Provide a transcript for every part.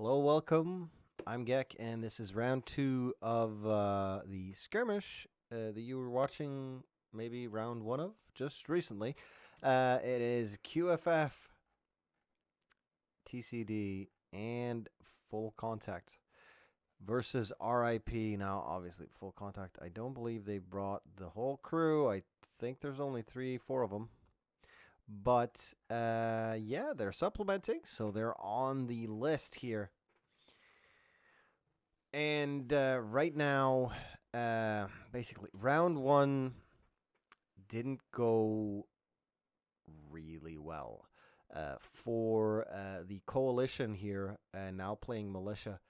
Hello, welcome. I'm Gek, and this is round 2 of the skirmish that you were watching, maybe round 1 of just recently. It is QFF, tcD, and full contact versus RIP. Now, obviously, full contact. I don't believe they brought the whole crew. I think there's only 3-4 of them. But yeah, they're supplementing, so they're on the list here. And right now, basically, round 1 didn't go really well for the coalition here, now playing militia.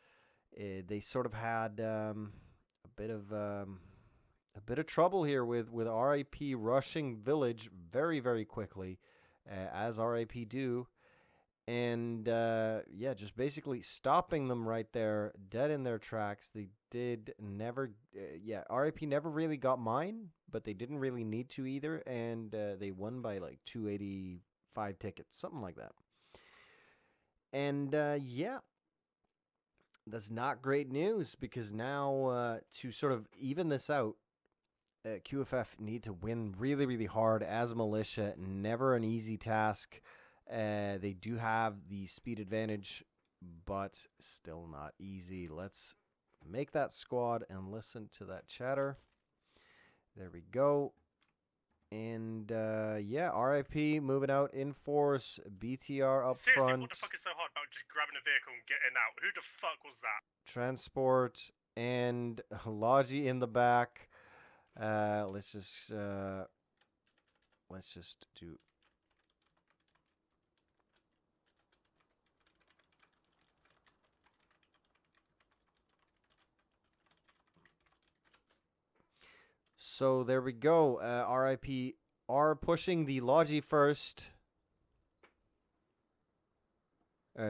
They sort of had a bit of trouble here with RIP rushing village very, very quickly, as RIP do. And yeah, just basically stopping them right there, dead in their tracks. They did never, yeah, RIP never really got mine, but they didn't really need to either. And they won by like 285 tickets, something like that. And yeah, that's not great news because now to sort of even this out, QFF need to win really, really hard as a militia. Never an easy task. They do have the speed advantage, but still not easy. Let's make that squad and listen to that chatter. There we go. And yeah, RIP moving out in force. BTR up Seriously, front. what the fuck is so hard about just grabbing a vehicle and getting out? Who the fuck was that? Transport and Logi in the back. Let's just do. So there we go. RIP are pushing the Logi first.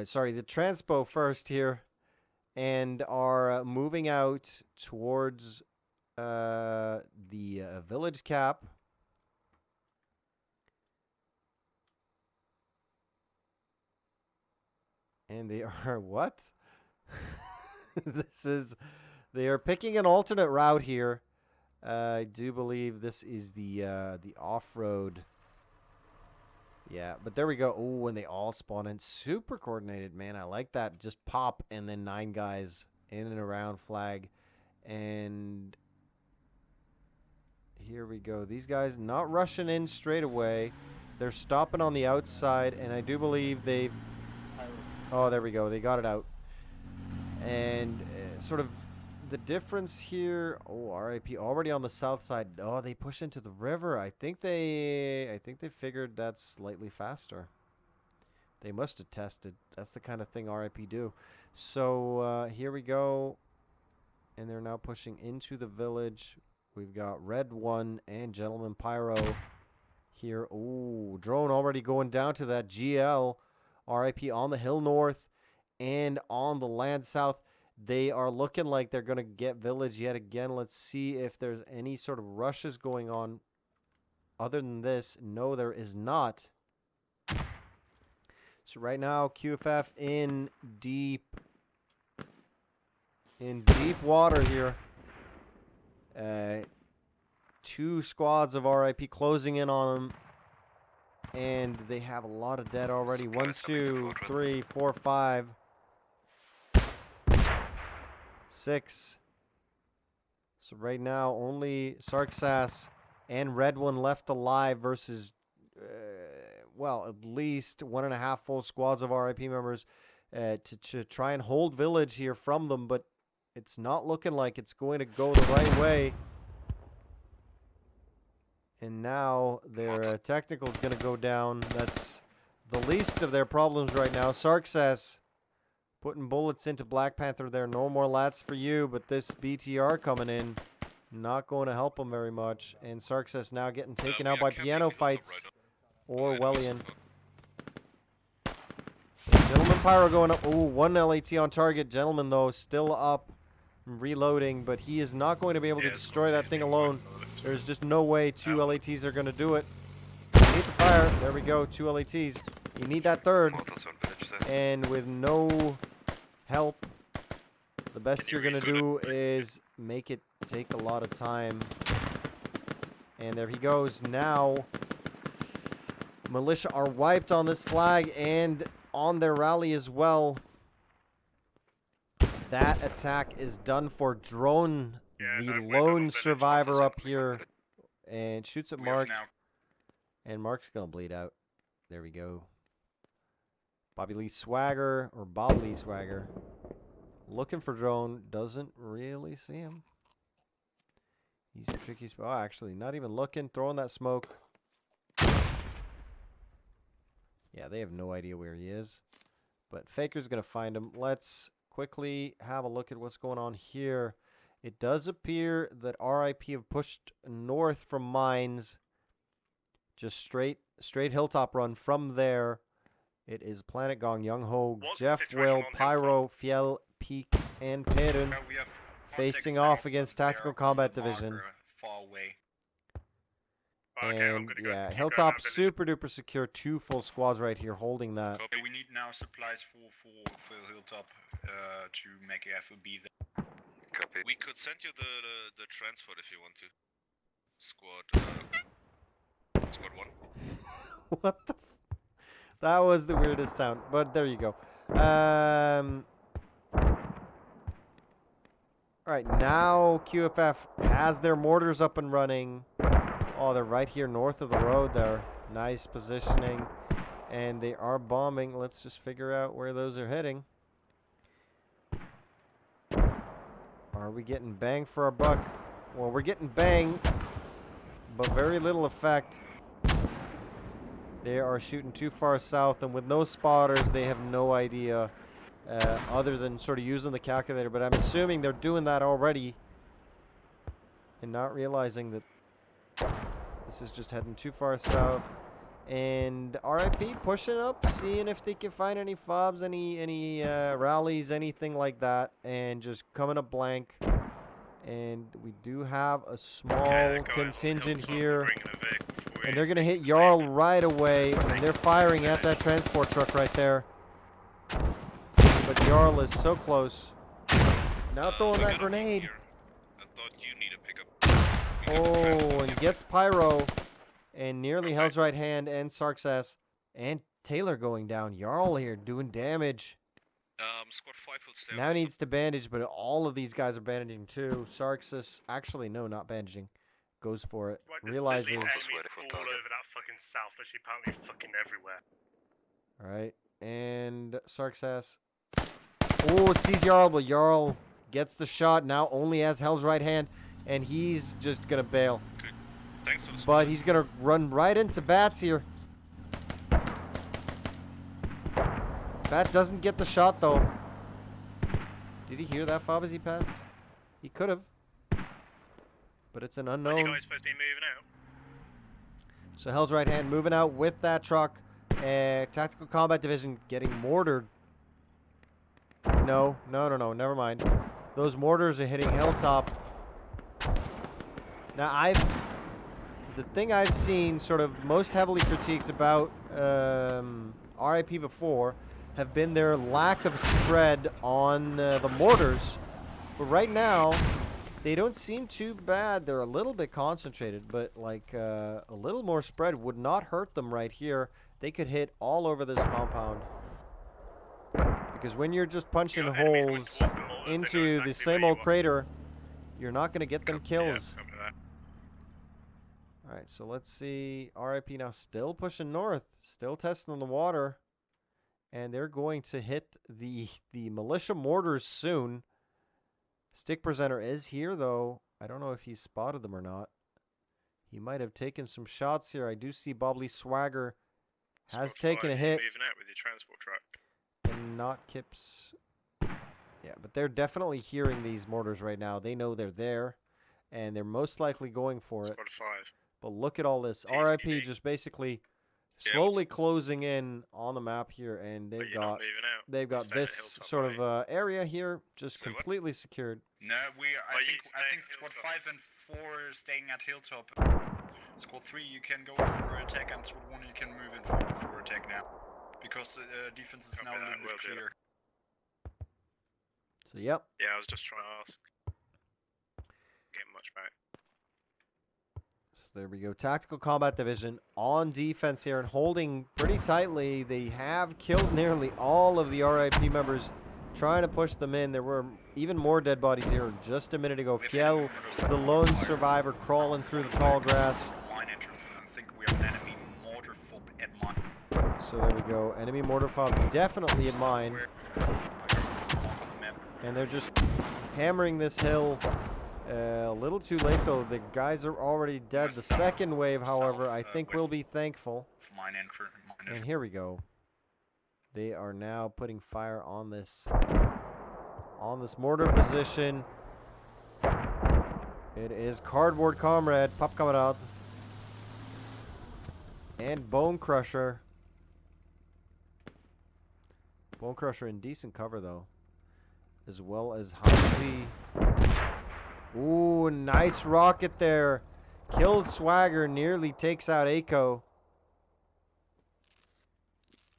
Sorry, the Transpo first here. And are moving out towards the village cap. And they are what? They are picking an alternate route here. I do believe this is the off-road. Yeah, but there we go. Oh, and they all spawn in. Super coordinated, man. I like that. Just pop and then 9 guys in and around flag. And here we go. These guys not rushing in straight away. They're stopping on the outside, and I do believe they've... Oh, there we go. They got it out. And sort of the difference here. Oh, RIP already on the south side. Oh, they push into the river. I think they figured that's slightly faster. They must have tested. That's the kind of thing RIP do. So here we go. And they're now pushing into the village. We've got Red 1 and Gentleman Pyro here. Oh, drone already going down to that GL. RIP on the hill north and on the land south. They are looking like they're going to get village yet again. Let's see if there's any sort of rushes going on. Other than this, no, there is not. So right now, QFF in deep water here. 2 squads of RIP closing in on them. And they have a lot of dead already. 1, 2, 3, 4, 5. 6. So right now, only Sarksas and Red 1 left alive versus, well, at least 1.5 full squads of RIP members to try and hold village here from them. But it's not looking like it's going to go the right way. And now their technical is going to go down. That's the least of their problems right now. Sarksas putting bullets into Black Panther there. No more lats for you, but this BTR coming in, not going to help him very much. And Sarksas now getting taken out by Piano Fights or Wellian. Gentleman Pyro going up. Oh, 1 LAT on target. Gentleman, though, still up, reloading, but he is not going to be able to destroy that thing alone. There's just no way 2 LATs are going to do it. You need the fire. There we go, 2 LATs. You need that third. And with no help. The best Can you you're gonna reload do is make it take a lot of time. And there he goes. Now, militia are wiped on this flag and on their rally as well. That attack is done for. Drone, Yeah, the no, we're done on lone village. survivor up here, and shoots at We have Mark. now And Mark's gonna bleed out. There we go. Bobby Lee Swagger, or Bob Lee Swagger. Looking for Drone. Doesn't really see him. He's a tricky spot. Oh, actually, not even looking. Throwing that smoke. Yeah, they have no idea where he is. But Faker's going to find him. Let's quickly have a look at what's going on here. It does appear that RIP have pushed north from mines. Just straight hilltop run from there. It is Planet Gong, Young Ho, What's the Jeff, situation Will, on Pyro, Fiel, Peak, and Perun we have facing contact off south, against but they Tactical are on Combat the Division. marker, far away. Okay, I'm And gonna go. yeah, keep going Hilltop that village. super duper secure. 2 full squads right here holding that. Copy. Okay, we need now supplies for Hilltop to make a FOB there. Copy. We could send you the transport if you want to. Squad 1. What the? That was the weirdest sound, but there you go. All right, now QFF has their mortars up and running. Oh, they're right here north of the road there. Nice positioning. And they are bombing. Let's just figure out where those are heading. Are we getting bang for our buck? Well, we're getting bang, but very little effect. They are shooting too far south, and with no spotters, they have no idea other than sort of using the calculator. But I'm assuming they're doing that already and not realizing that this is just heading too far south. And RIP pushing up, seeing if they can find any fobs, any rallies, anything like that, and just coming up blank. And we do have a small contingent here. And they're going to hit Jarl right away. And they're firing at that transport truck right there. But Jarl is so close. Now throwing that grenade. I thought you need a pickup. Oh, and gets Pyro. And nearly Hell's Right Hand and Sarkses. And Taylor going down. Jarl here doing damage. Squad 5 will stay. Now needs to bandage, but all of these guys are bandaging too. Sarkses, actually, no, not bandaging. Goes for it. Right, there's Realizes. literally enemies Sweaty foot all target. over that fucking south, literally apparently fucking everywhere. Alright. And Sarkses. Oh, sees Jarl, but Jarl gets the shot. Now only has Hell's Right Hand. And he's just going to bail. Thanks for the But he's going to run right into Bats here. Bat doesn't get the shot, though. Did he hear that fob as he passed? He could have. But it's an When unknown. you guys supposed to be moving out? So Hell's Right Hand moving out with that truck. Tactical Combat Division getting mortared. No, never mind. Those mortars are hitting Hilltop. Now, the thing I've seen sort of most heavily critiqued about RIP before have been their lack of spread on the mortars. But right now, they don't seem too bad. They're a little bit concentrated, but like a little more spread would not hurt them right here. They could hit all over this compound. Because when you're just punching You got enemies coming holes towards the mortars, they know into the exactly same where old you are. crater, you're not going to get them kills. Yeah, copy that. Alright, so let's see. RIP now still pushing north. Still testing the water. And they're going to hit the militia mortars soon. Stick Presenter is here, though. I don't know if he spotted them or not. He might have taken some shots here. I do see Bobley Swagger has Squad taken 5, a you're hit. Moving out with your transport truck. And not Kips. Yeah, but they're definitely hearing these mortars right now. They know they're there. And they're most likely going for it. Squad 5. But look at all this. tcD. RIP just basically Yeah, slowly closing in on the map here. And But they've you're not got moving out. they've got Staying at this Hilltop, sort right? of area here just Say what? completely secured. No, Are I you think staying at Squad Hilltop? 5 and 4 are staying at Hilltop. Squad 3 you can go for attack, and Squad 1 you can move in for attack now. Because defense is Copy now a that, little will bit do. clear. So, yep. Yeah, I was just trying to ask. Getting much back. So there we go. Tactical Combat Division on defense here and holding pretty tightly. They have killed nearly all of the RIP members, trying to push them in. There were even more dead bodies here just a minute ago. Fiel, the lone survivor, crawling through the tall grass. Mine entrance, and I think we have an enemy mortar fob at mine. So there we go. Enemy mortar fob definitely in mine. And they're just hammering this hill. A little too late, though. The guys are already dead. The second wave, however, I think we'll be thankful. And here we go. They are now putting fire on this mortar position. It is Cardboard Comrade, Pop Kamerad, and Bone Crusher. Bone Crusher in decent cover, though, as well as Hansi. Ooh, nice rocket there. Kills Swagger, nearly takes out Aiko.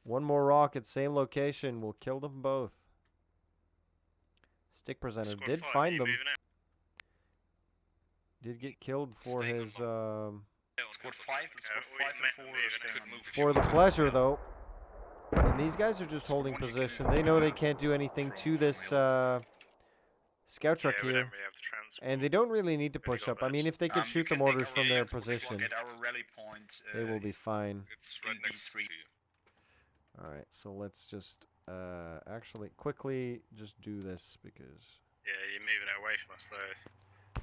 One more rocket, same location, will kill them both. Stick Presenter Squad did 5, find you them. moving out? Did get killed for Staying his, on Squad 5 and 4 are staying on. for the pleasure, though. And these guys are just holding position. They know they can't do anything to this scout truck Yeah, we here. don't really have the transport. And they don't really need to Really push got up. I mean, this. if they could shoot the mortars from their position, At our rally point, they will be fine. It's right in next to D3. you. Alright, so let's just actually quickly just do this because Yeah, you're moving it away from us, though.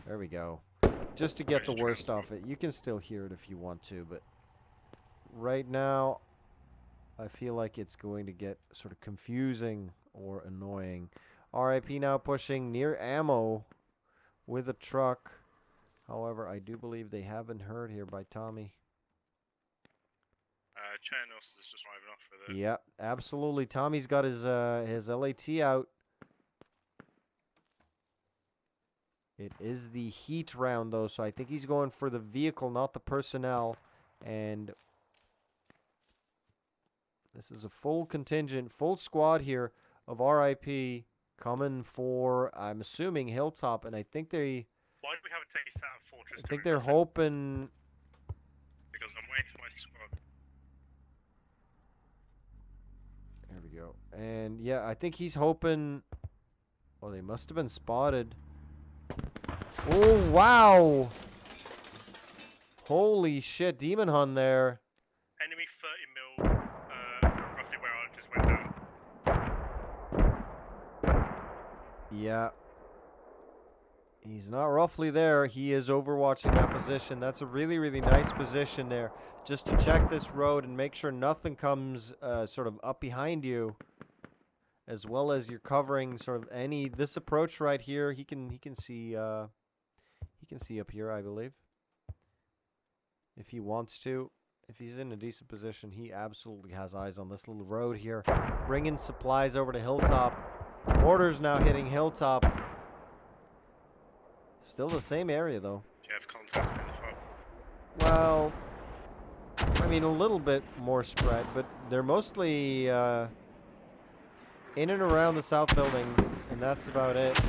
there we go. Just to get the Where's worst off transport? it. You can still hear it if you want to, but right now I feel like it's going to get sort of confusing or annoying. RIP now pushing near ammo with a truck. However, I do believe they have been heard here by Tommy. Chanos is just driving off with it. Yep, absolutely. Tommy's got his LAT out. It is the heat round, though, so I think he's going for the vehicle, not the personnel. And this is a full contingent, full squad here of RIP coming for, I'm assuming, Hilltop. And I think Why do we have a TCD Fortress? I think they're hoping. Because I'm waiting for my squad. There we go. And yeah, I think he's hoping. Oh, they must have been spotted. Oh, wow. Holy shit, Demon Hun there. Enemy 30 mil, roughly where I just went down. Yeah. He's not roughly there. He is overwatching that position. That's a really, really nice position there. Just to check this road and make sure nothing comes sort of up behind you. As well as you're covering sort of this approach right here. He can see up here, I believe. If he wants to. If he's in a decent position, he absolutely has eyes on this little road here. Bringing supplies over to Hilltop. Mortars now hitting Hilltop. Still the same area, though. Do you have contacts in the front? Well, I mean, a little bit more spread, but they're mostly in and around the south building, and that's about it.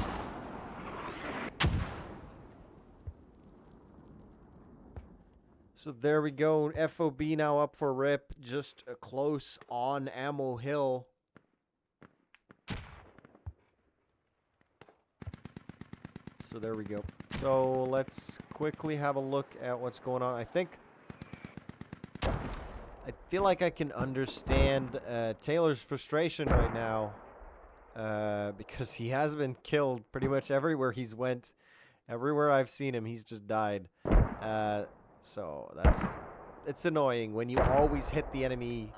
So there we go. FOB now up for rip, just close on Ammo Hill. So there we go. So let's quickly have a look at what's going on. I feel like I can understand Taylor's frustration right now because he has been killed pretty much everywhere he's went. Everywhere I've seen him, he's just died. So it's annoying when you always hit the enemy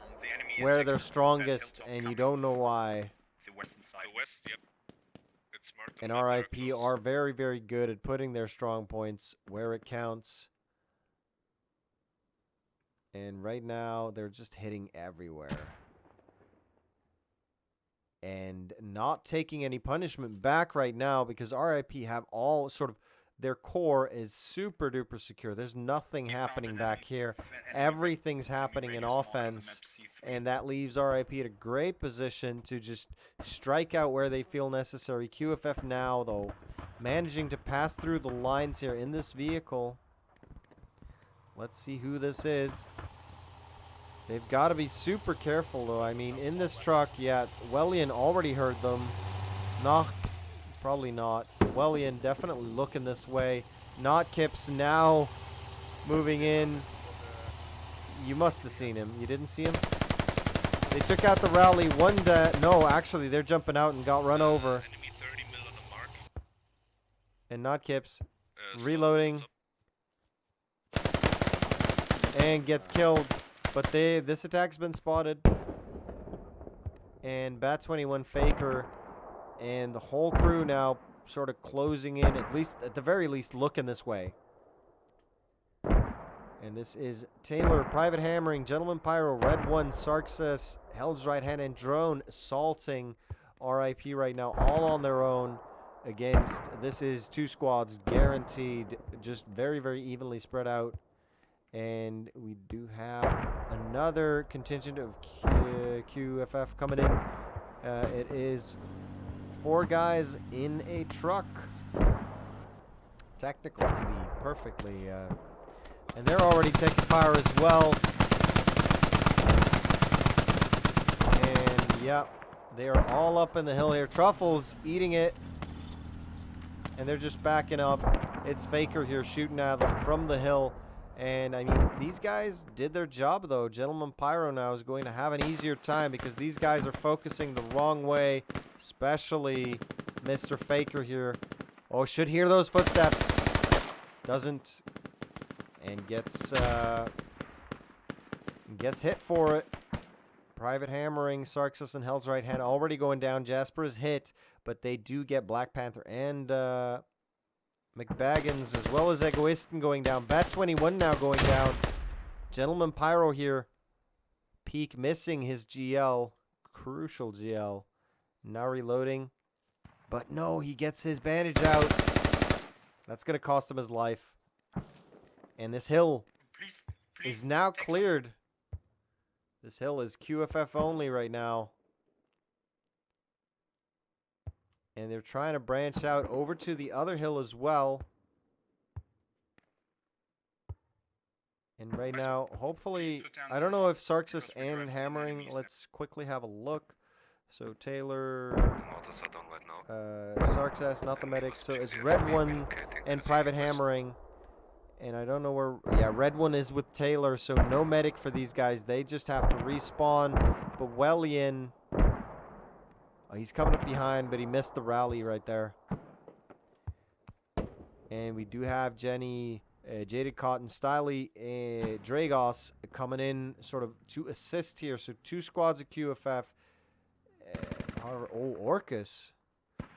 where they're strongest and you don't know why. The western side. The west, yep. It's marked on And the map, they're RIP close. are very, very good at putting their strong points where it counts. And right now, they're just hitting everywhere. And not taking any punishment back right now because RIP have all sort of their core is super duper secure. There's nothing happening back here. Everything's happening in offense, and that leaves RIP at a great position to just strike out where they feel necessary. QFF now, though, managing to pass through the lines here in this vehicle. Let's see who this is. They've got to be super careful, though. I mean, in this truck, yeah, Wellian already heard them. Nacht, probably not. Wellian definitely looking this way. Not Kips now moving in. You must have seen him. You didn't see him? They took out the rally. No, actually, they're jumping out and got run over. Enemy 30 mil on the mark. And not Kips. So Reloading. And gets killed. But this attack's been spotted. And Bat-21 Faker and the whole crew now sort of closing in, at the very least, looking this way. And this is Taylor, Private Hammering, Gentleman Pyro, Red One, Sarksis, Hell's Right Hand, and Drone assaulting RIP right now, all on their own against, this is 2 squads guaranteed, just very, very evenly spread out. And we do have another contingent of QFF coming in. It is 4 guys in a truck. Technical to be perfectly. And they're already taking fire as well. And, yeah, they are all up in the hill here. Truffle's eating it. And they're just backing up. It's Faker here shooting at them from the hill. And, I mean, these guys did their job, though. Gentleman Pyro now is going to have an easier time because these guys are focusing the wrong way, especially Mr. Faker here. Oh, should hear those footsteps. Doesn't. And gets hit for it. Private Hammering, Sarksis, and Hell's Right Hand already going down. Jasper is hit, but they do get Black Panther and McBaggins, as well as Egoistin going down. Bat-21 now going down. Gentleman Pyro here. Peak missing his GL. Crucial GL. Now reloading. But no, he gets his bandage out. That's going to cost him his life. And this hill is now cleared. This hill is QFF only right now. And they're trying to branch out over to the other hill as well. And right now, hopefully, I don't know if Sarksis and Hammering, let's quickly have a look. So Taylor, Sarksis, not the medic. So it's Red One and Private Hammering. And I don't know where, yeah, Red One is with Taylor, so no medic for these guys. They just have to respawn. But Wellian, oh, he's coming up behind, but he missed the rally right there. And we do have Jenny, Jaded Cotton, Stiley, Dragos coming in sort of to assist here. So 2 squads of QFF. Oh, Orcus.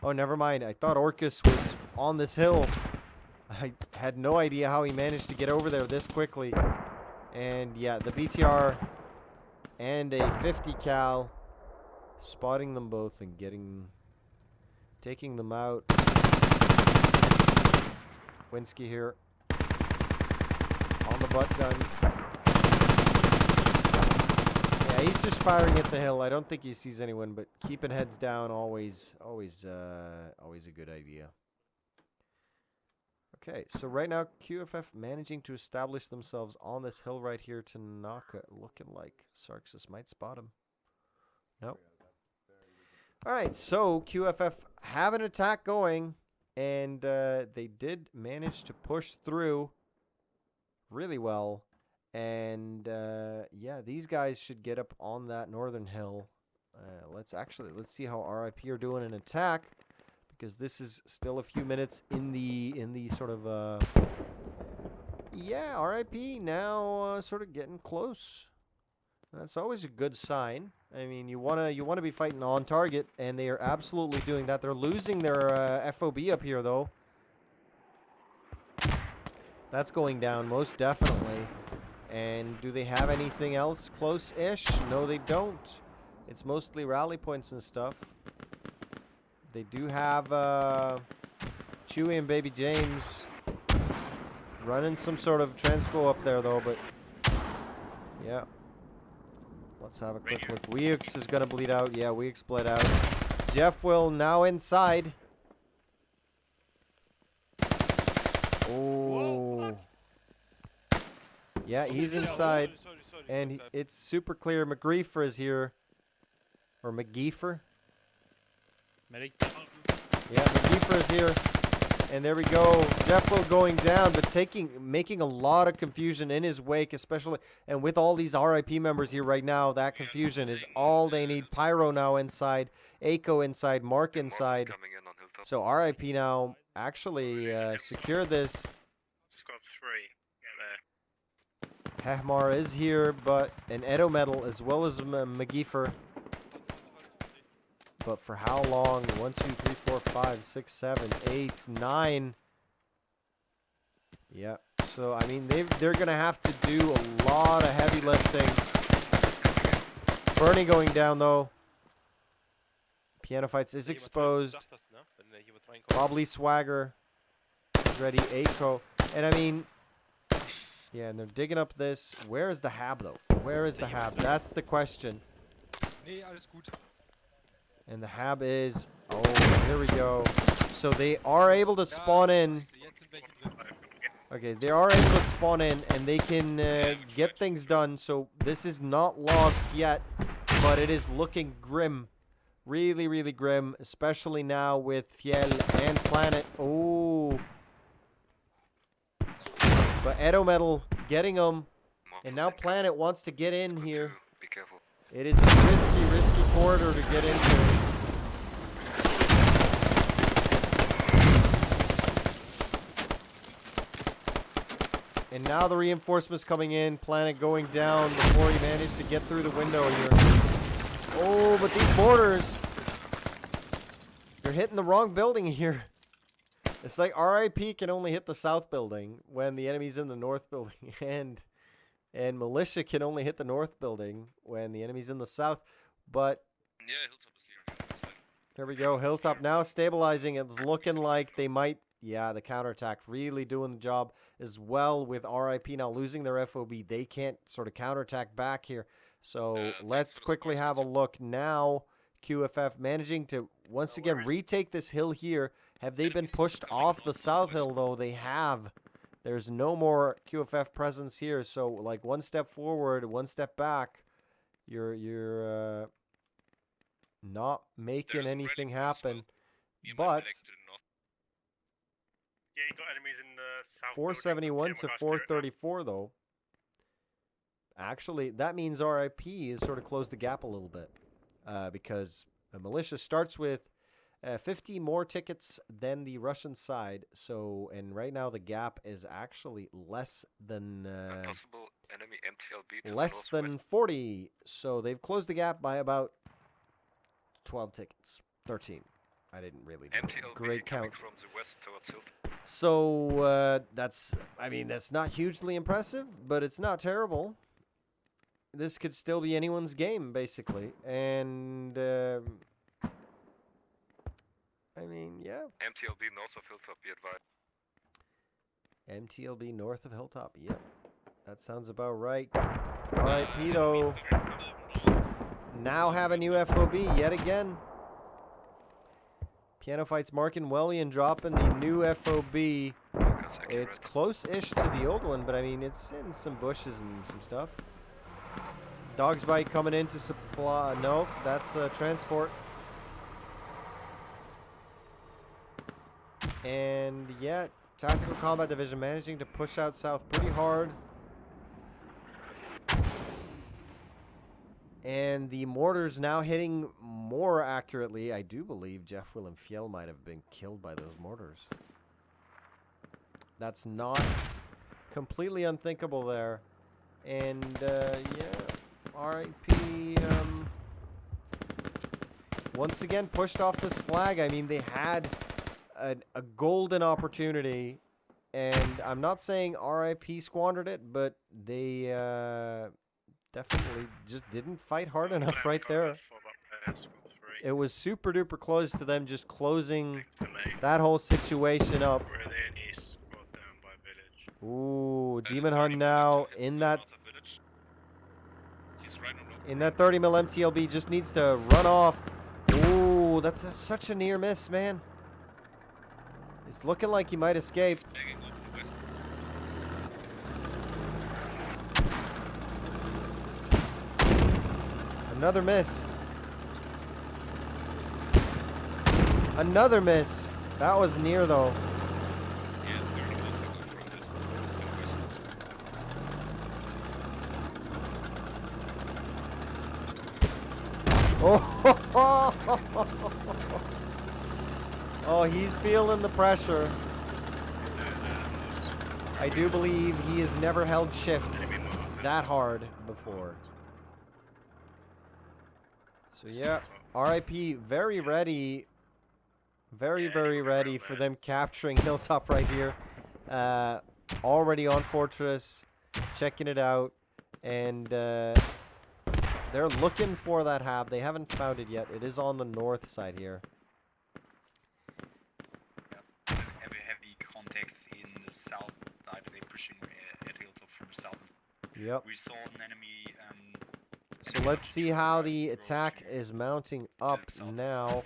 Oh, never mind. I thought Orcus was on this hill. I had no idea how he managed to get over there this quickly. And yeah, the BTR and a 50 cal. Spotting them both and taking them out. Winsky here on the butt gun. Yeah, he's just firing at the hill. I don't think he sees anyone, but keeping heads down always a good idea. Okay, so right now QFF managing to establish themselves on this hill right here to Naka, looking like Sarksis might spot him. Nope. All right, so QFF have an attack going, and they did manage to push through really well. And yeah, these guys should get up on that northern hill. Let's see how RIP are doing an attack, because this is still a few minutes in the sort of yeah, RIP now sort of getting close. That's always a good sign. I mean, you wanna be fighting on target, and they are absolutely doing that. They're losing their FOB up here, though. That's going down most definitely. And do they have anything else close-ish? No, they don't. It's mostly rally points and stuff. They do have Chewie and Baby James running some sort of transpo up there though, but yeah. Let's have a quick look. Weeks is gonna bleed out. Yeah, Weeks bled out. Jeff will now inside. Oh. Yeah, he's inside. Sorry, And it's super clear. McGreefer is here. Or McGeefer. Medic. Yeah, McGeefer is here. And there we go. Jeff will going down, but making a lot of confusion in his wake, especially. And with all these RIP members here right now, that confusion is all they need. Pyro now inside. Aiko inside. Mark inside. Coming in on Hilltop. So RIP now actually secure this. Squad 3. Get there. Hahmar is here, but an Edo medal as well as McGeefer. But for how long? 1, 2, 3, 4, 5, 6, 7, 8, 9. Yeah. So I mean, they're gonna have to do a lot of heavy lifting. Bernie going down though. Piano Fights is exposed. Wobbly Swagger is ready. Aiko, and I mean, yeah, and they're digging up this. Where is the hab though? Where is the hab? That's the question. Nee, alles gut. And the hab is, oh, here we go. So they are able to spawn in. Okay, they are able to spawn in, and they can get things done. So this is not lost yet, but it is looking grim. Really, really grim, especially now with Fiel and Planet. Oh. But Edo Metal getting them. And now Planet wants to get in here. Be careful. It is a risky corridor to get into. And now the reinforcements coming in. Planet going down before he managed to get through the window here. Oh, but these mortars, they're hitting the wrong building here. It's like RIP can only hit the south building when the enemy's in the north building. And Militia can only hit the north building when the enemy's in the south. But Yeah, Hilltop is here. here we go. Hilltop now stabilizing. It's looking like they might. Yeah, the counterattack really doing the job as well with RIP now losing their FOB. They can't sort of counterattack back here. So let's quickly have a look now. QFF managing to once again retake this hill here. Have they been pushed off the south hill though? They have. There's no more QFF presence here, so like one step forward, one step back, you're not making anything happen. But Yeah, you got enemies in the south. 471 to 434 though. Actually, that means RIP has sort of closed the gap a little bit, because the Militia starts with 50 more tickets than the Russian side. So, and right now the gap is actually less than possible enemy MTLB to less the than northwest. 40. So they've closed the gap by about 12 tickets, 13. I didn't really do MTLB a great coming count. from the west towards Hilltop. So that's, I mean, that's not hugely impressive, but it's not terrible. This could still be anyone's game, basically. And I mean, yeah. MTLB north of Hilltop, be advised. MTLB north of Hilltop. Yep. That sounds about right. RIP though. Now have a new FOB yet again. Piano Fights Markin Wellian dropping the new FOB. It's close-ish to the old one, but I mean, it's in some bushes and some stuff. Dog's Bite coming in to supply. No, that's transport. And yeah, Tactical Combat Division managing to push out south pretty hard. And the mortars now hitting more accurately. I do believe Jeff Will and Fiel might have been killed by those mortars. That's not completely unthinkable there. And yeah, RIP once again pushed off this flag. I mean, they had a golden opportunity, and I'm not saying RIP squandered it, but they definitely just didn't fight hard enough right there. It was super duper close to them just closing that whole situation up. Where are they in east? Squad down by village. Ooh, At Demon 30 Hunt mil now MTL, in still that north of village. He's right on the in that 30 mil MTLB, just needs to run off. Ooh, that's such a near miss, man. It's looking like he might escape. He's banging over the west. Another miss. Another miss. That was near though. Yeah, 30 mil to go from Oh, oh, he's feeling the pressure. I do believe he has never held shift that hard before. So yeah, RIP, very ready. Very, very ready for them capturing Hilltop right here. Already on Fortress, checking it out. And they're looking for that hab. They haven't found it yet. It is on the north side here. Heavy contacts in the south side. They're pushing at Hilltop from the south. Yep. We saw an enemy. So let's see how the attack is mounting up now.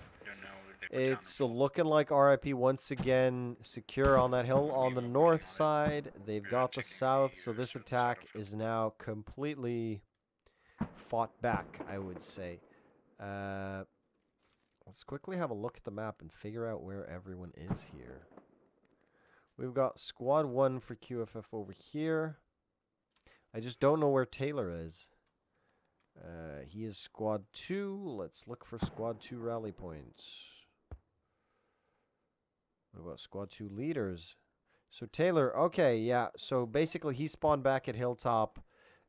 It's looking like RIP once again secure on that hill on the north side. They've got the south, so this attack is now completely fought back, I would say. Let's quickly have a look at the map and figure out where everyone is here. We've got Squad 1 for QFF over here. I just don't know where Taylor is. He is Squad 2. Let's look for Squad 2 rally points. What about Squad 2 leaders? So Taylor, okay, yeah. So basically he spawned back at Hilltop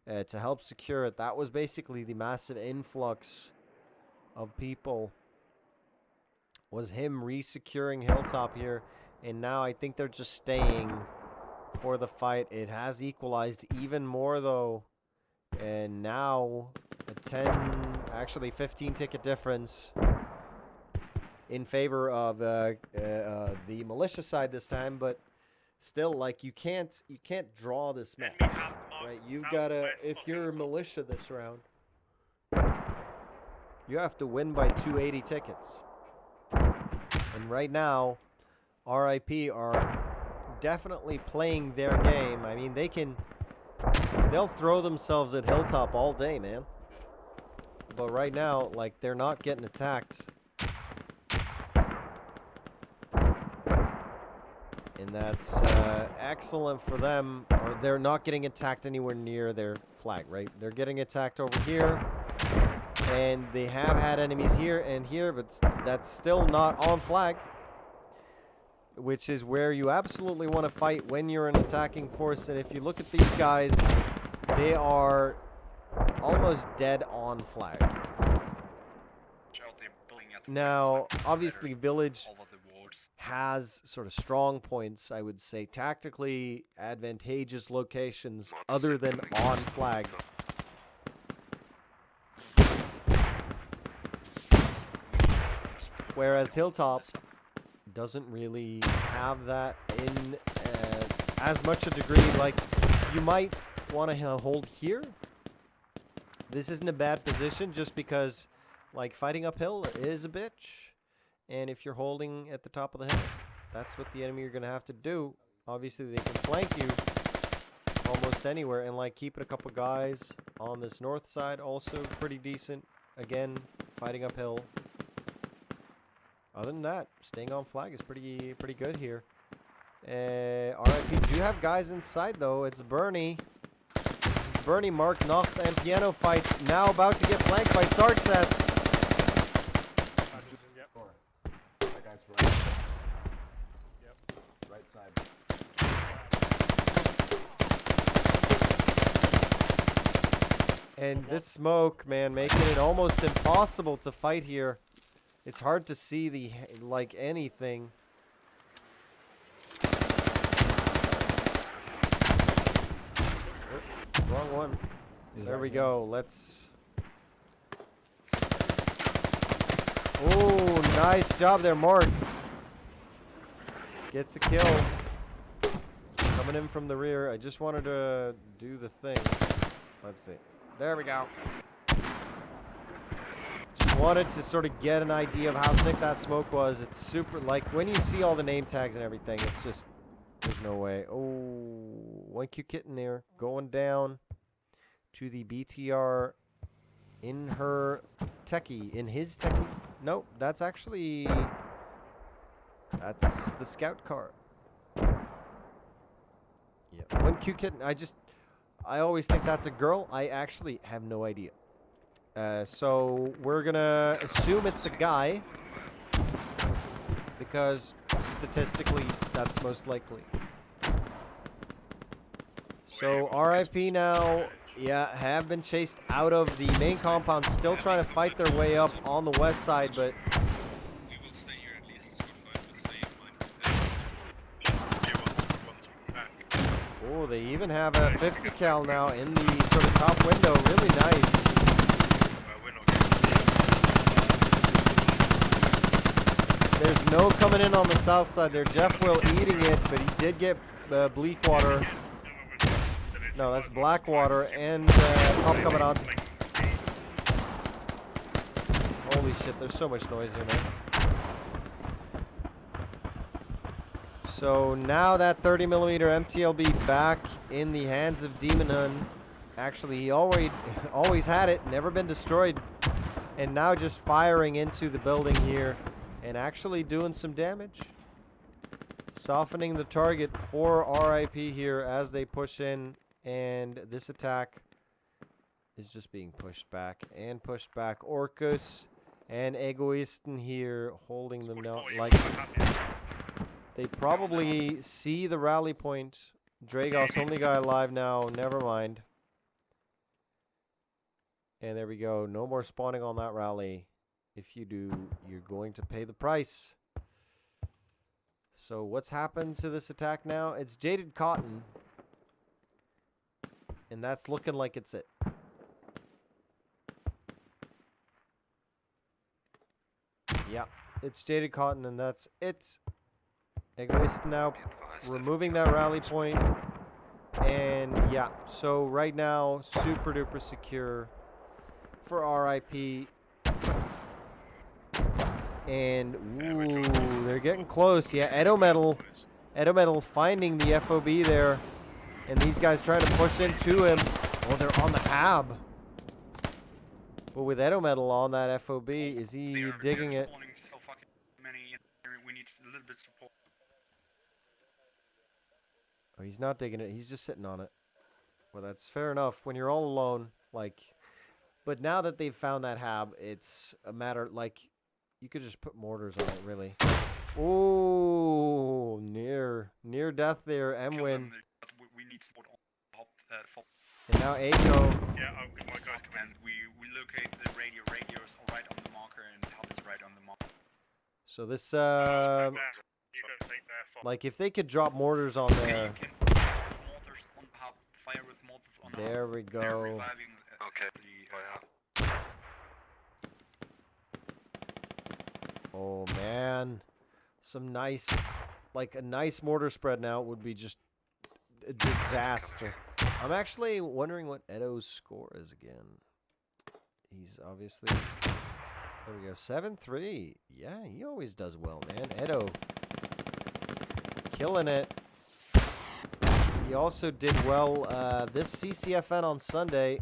to help secure it. That was basically the massive influx of people. Was him re-securing Hilltop here. And now I think they're just staying for the fight. It has equalized even more though. And now a 10, actually 15 ticket difference in favor of the militia side this time, but still, like, you can't draw this match, right? You've gotta, if you're militia this round, you have to win by 280 tickets. And right now, RIP are definitely playing their game. I mean, they'll throw themselves at Hilltop all day, man. But right now, like, they're not getting attacked. And that's excellent for them. Or they're not getting attacked anywhere near their flag, right? They're getting attacked over here. And they have had enemies here and here, but that's still not on flag. Which is where you absolutely want to fight when you're an attacking force. And if you look at these guys, they are almost dead on flag. Now, obviously, Village has sort of strong points, I would say, tactically advantageous locations other than on flag. Whereas Hilltop doesn't really have that in as much a degree. Like, you might want to hold here. This isn't a bad position just because, like, fighting uphill is a bitch. And if you're holding at the top of the hill, that's what the enemy are going to have to do. Obviously, they can flank you almost anywhere. And, like, keeping a couple guys on this north side also pretty decent. Again, fighting uphill. Other than that, staying on flag is pretty good here. RIP do have guys inside, though. It's Bernie. It's Bernie, Mark, Nacht, and Piano fights. Now about to get flanked by Sarkses. That guy's right. Yep. Right side. And this smoke, man, making it almost impossible to fight here. It's hard to see the, like, anything. Wrong one. There we go. Let's... Oh, nice job there, Mark. Gets a kill. Coming in from the rear. I just wanted to do the thing. Let's see. There we go. Just wanted to sort of get an idea of how thick that smoke was. It's super, like, when you see all the name tags and everything, it's just, there's no way. Oh, 1Q kitten there. Going down to the BTR in her techie. In his techie. Nope, that's actually, that's the scout car. Yeah, 1Q kitten. I always think that's a girl. I actually have no idea. So we're gonna assume it's a guy because statistically that's most likely. So RIP now, yeah, have been chased out of the main compound, still trying to fight their way up on the west side, but We will stay here at least. Squad 5 will stay in mind. oh, they even have a 50 cal now in the sort of top window. Really nice. We're not getting There's no coming in on the south side there. Jeff Will eating it, but he did get bleak water. No, that's black water and pop coming on. Holy shit, there's so much noise here, man. So now that 30mm MTLB back in the hands of Demon Hun. Actually, he always had it, never been destroyed. And now just firing into the building here and actually doing some damage. Softening the target for RIP here as they push in. And this attack is just being pushed back and pushed back. Orcus and Egoisten here holding them down. Like, they probably see the rally point. Dragos, only guy alive now. Never mind. And there we go. No more spawning on that rally. If you do, you're going to pay the price. So what's happened to this attack now? It's Jaded Cotton. And that's looking like it's it. Yeah, it's Jaded Cotton and that's it. Egoist now removing that rally point. And yeah, so right now, super duper secure for RIP. And ooh, they're getting close. Yeah, Edo Metal finding the FOB there. And these guys trying to push into him. Oh, they're on the hab. But with Edo Metal on that FOB, is he digging it? So fucking many. We need a little bit of support. Oh, he's not digging it. He's just sitting on it. Well, that's fair enough when you're all alone. Like, but now that they've found that hab, it's a matter, like, you could just put mortars on it, really. Oh, near death there. M-Win. We need support on top. And now Echo. Yeah, I'll get my guys coming. And we locate the radio. Radios are right on the marker, and the hub is right on the marker. So this, You go take their fuck. like, if they could drop mortars on Okay, there. you can put mortars on the hub, fire with mortars on the hub. There we They're go. reviving Okay. the Oh, man. Some nice, like, a nice mortar spread now would be just a disaster. I'm actually wondering what Edo's score is again. He's obviously, there we go, 7-3. Yeah, he always does well, man. Edo killing it. He also did well this CCFN on Sunday.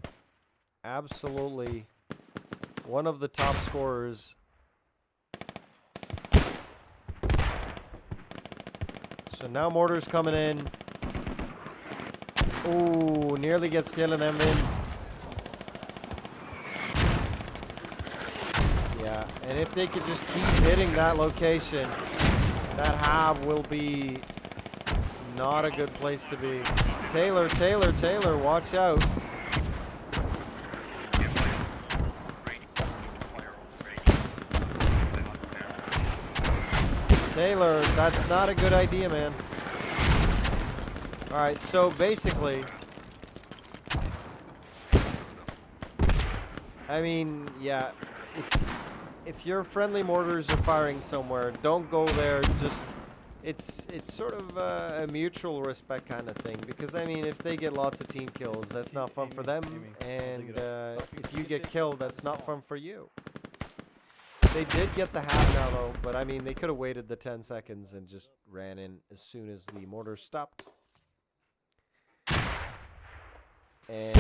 Absolutely one of the top scorers. So now mortar's coming in. Ooh, nearly gets killing them in. Yeah, and if they could just keep hitting that location, that hab will be not a good place to be. Taylor, watch out. Taylor, that's not a good idea, man. Alright, so basically, I mean, yeah, if your friendly mortars are firing somewhere, don't go there. Just, it's sort of a mutual respect kind of thing, because I mean, if they get lots of team kills, that's not fun for them, and if you get killed, that's not fun for you. They did get the half now though, but I mean, they could have waited the 10 seconds and just ran in as soon as the mortar stopped. And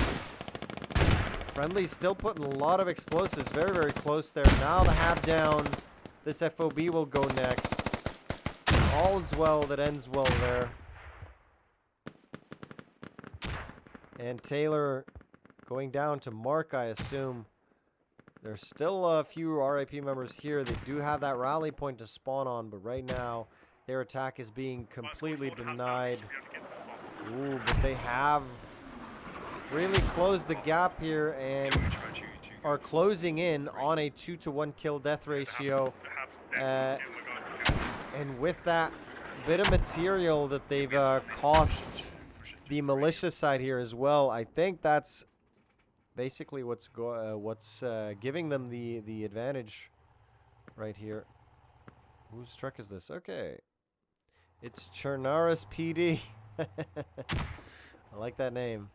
friendly's still putting a lot of explosives, very, very close there. Now the half down. This FOB will go next. All's well that ends well there. And Taylor going down to Mark, I assume. There's still a few RIP members here. They do have that rally point to spawn on, but right now their attack is being completely denied. Ooh, but they have really closed the gap here and are closing in on a 2-to-1 kill death ratio. And with that bit of material that they've cost the militia side here as well, I think that's basically what's giving them the advantage right here. Whose truck is this? Okay, it's Chernaris PD. I like that name.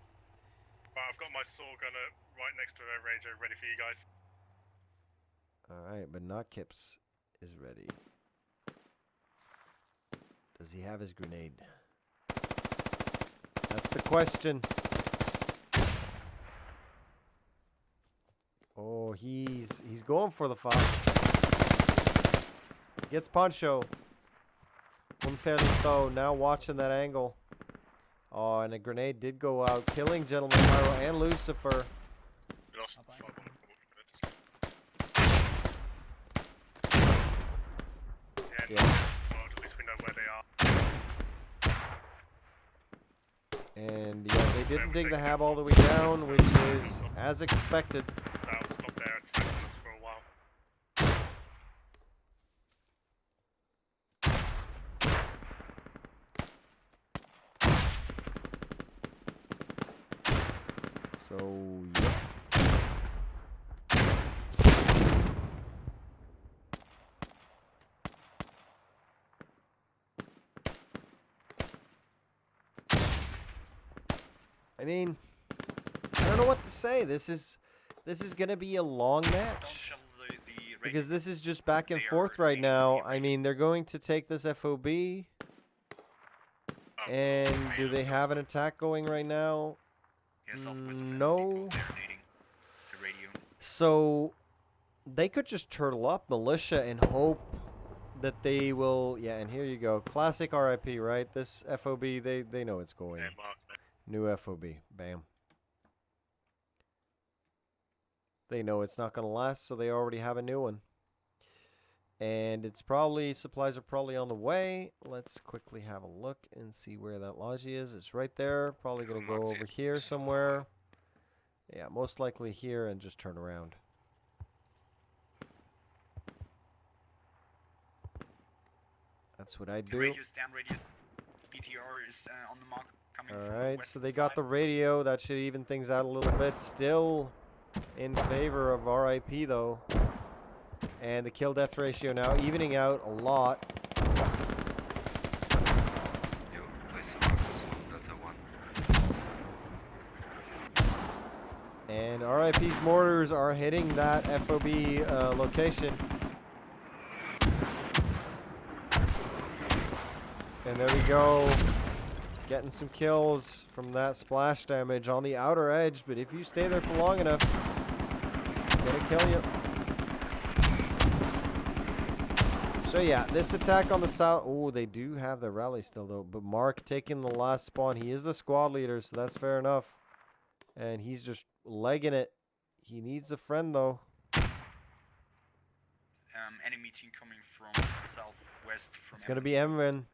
Right, I've got my saw gunner right next to the Ranger ready for you guys. All right, but not Kips is ready. Does he have his grenade? That's the question. Oh, he's going for the fight. Gets Poncho. Unfairly so. Now watching that angle. Oh, and a grenade did go out, killing Gentleman Pyro and Lucifer. We lost 5 on the Yeah. Yeah. Well, at least we know where they are. And yeah, they didn't dig the hab all the way down, which is as expected. So I'll stop there and stack us for a while. So, yeah. I mean, I don't know what to say. This is gonna be a long match because this is just back and forth right now. I mean, they're going to take this FOB, and do they have an attack going right now? No. So they could just turtle up militia and hope that they will. Yeah, and here you go. Classic RIP, right? This FOB, they know it's going. Yeah, Mark, man. New FOB. Bam. They know it's not going to last, so they already have a new one. And it's probably, supplies are probably on the way. Let's quickly have a look and see where that lodge is. It's right there. Probably going to go over here somewhere. Yeah, most likely here and just turn around. That's what I do. Radius down, radius. BTR is on the mark. Alright, so they got the radio. That should even things out a little bit. Still in favor of RIP though. And the kill death ratio now evening out a lot. And RIP's mortars are hitting that FOB location. And there we go. Getting some kills from that splash damage on the outer edge, but if you stay there for long enough, it's gonna kill you. So yeah, this attack on the south. Oh, they do have the rally still though, but Mark taking the last spawn. He is the squad leader, so that's fair enough. And he's just legging it. He needs a friend though. Enemy team coming from southwest. From It's gonna be Emran.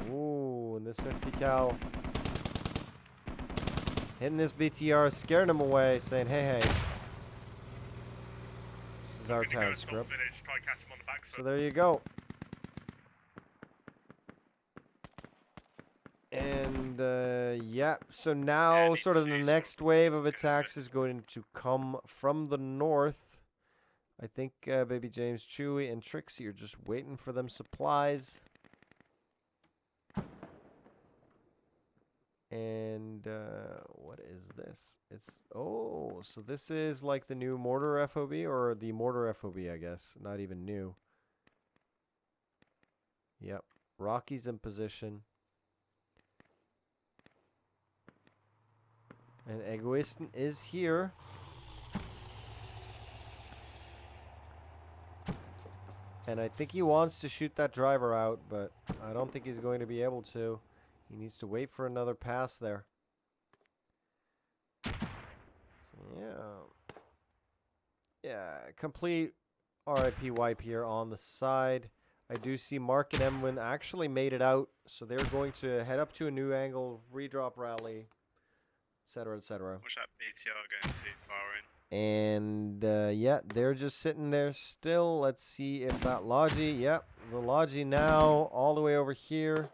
Ooh, and this 50 cal. Hitting this BTR, scaring him away, saying, hey, hey. This is our time, Script. So there you go. And yeah, so now need sort of to the use next some wave of focus, attacks is going to come from the north. I think Baby James, Chewy, and Trixie are just waiting for them supplies. And what is this? It's so this is like the new mortar FOB or the mortar FOB, I guess. Not even new. Yep, Rocky's in position. And Egoist is here. And I think he wants to shoot that driver out, but I don't think he's going to be able to. He needs to wait for another pass there. So yeah, complete RIP wipe here on the side. I do see Mark and Emwin actually made it out, so they're going to head up to a new angle, redrop rally, etc., etc. Push up BTR going too far in. And yeah, they're just sitting there still. Let's see if that Logi, yep, the Logi now all the way over here.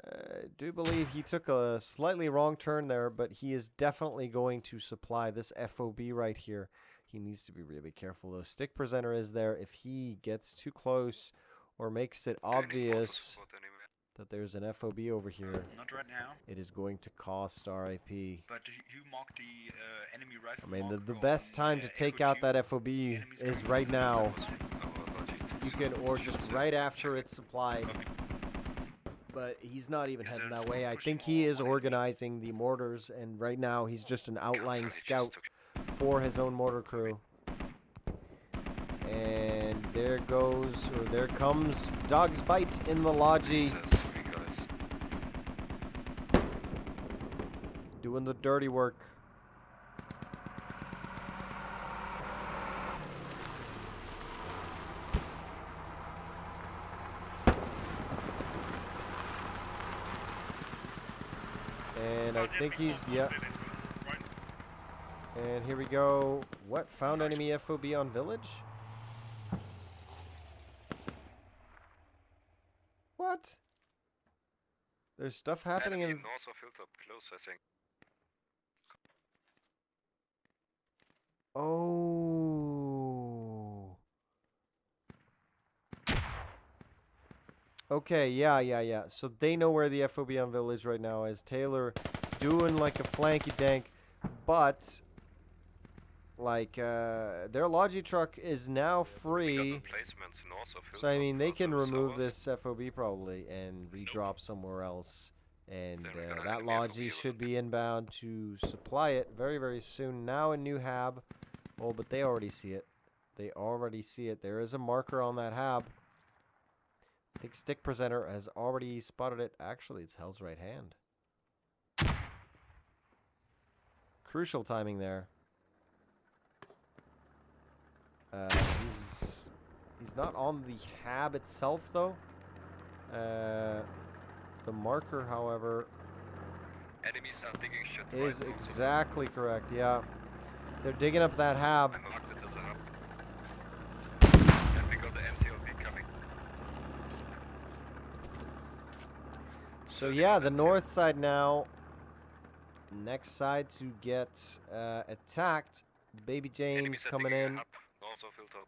I do believe he took a slightly wrong turn there, but he is definitely going to supply this FOB right here. He needs to be really careful though. Stick Presenter is there. If he gets too close or makes it obvious that there's an FOB over here, Not right now. it is going to cost RIP. But you mark the enemy rifle. I mean, the marker best on, time to take Echo out 2. that FOB is right now. You can, or just right after it's supplied. Copy. But he's not even Is heading there that way. I pushing think he more is on it? organizing the mortars, and right now he's just an outlying scout for his own mortar crew. And there goes, or there comes Dog's Bite in the Logi, doing the dirty work. And I think he's, yep. And here we go. What? Found enemy FOB on village? What? There's stuff happening in... north of Hilltop, close, I think. Oh. Okay, yeah. So they know where the FOB on village right now is. Taylor doing like a flanky dank, but like their Logi truck is now free. So I mean they can remove this FOB probably and redrop somewhere else. And that Logi should be inbound to supply it very, very soon. Now in new hab. Oh, but they already see it. They already see it. There is a marker on that hab. I think Stick Presenter has already spotted it. Actually, it's Hell's right hand. Crucial timing there. He's not on the hab itself, though. The marker, however, Enemies are digging shit is right now, so exactly correct. Yeah, they're digging up that hab. I marked it as a hub. And we got the MTLB coming. So yeah, the north side now. Next side to get attacked. Baby James Enemies are coming digging a in. hub, north of Hilltop.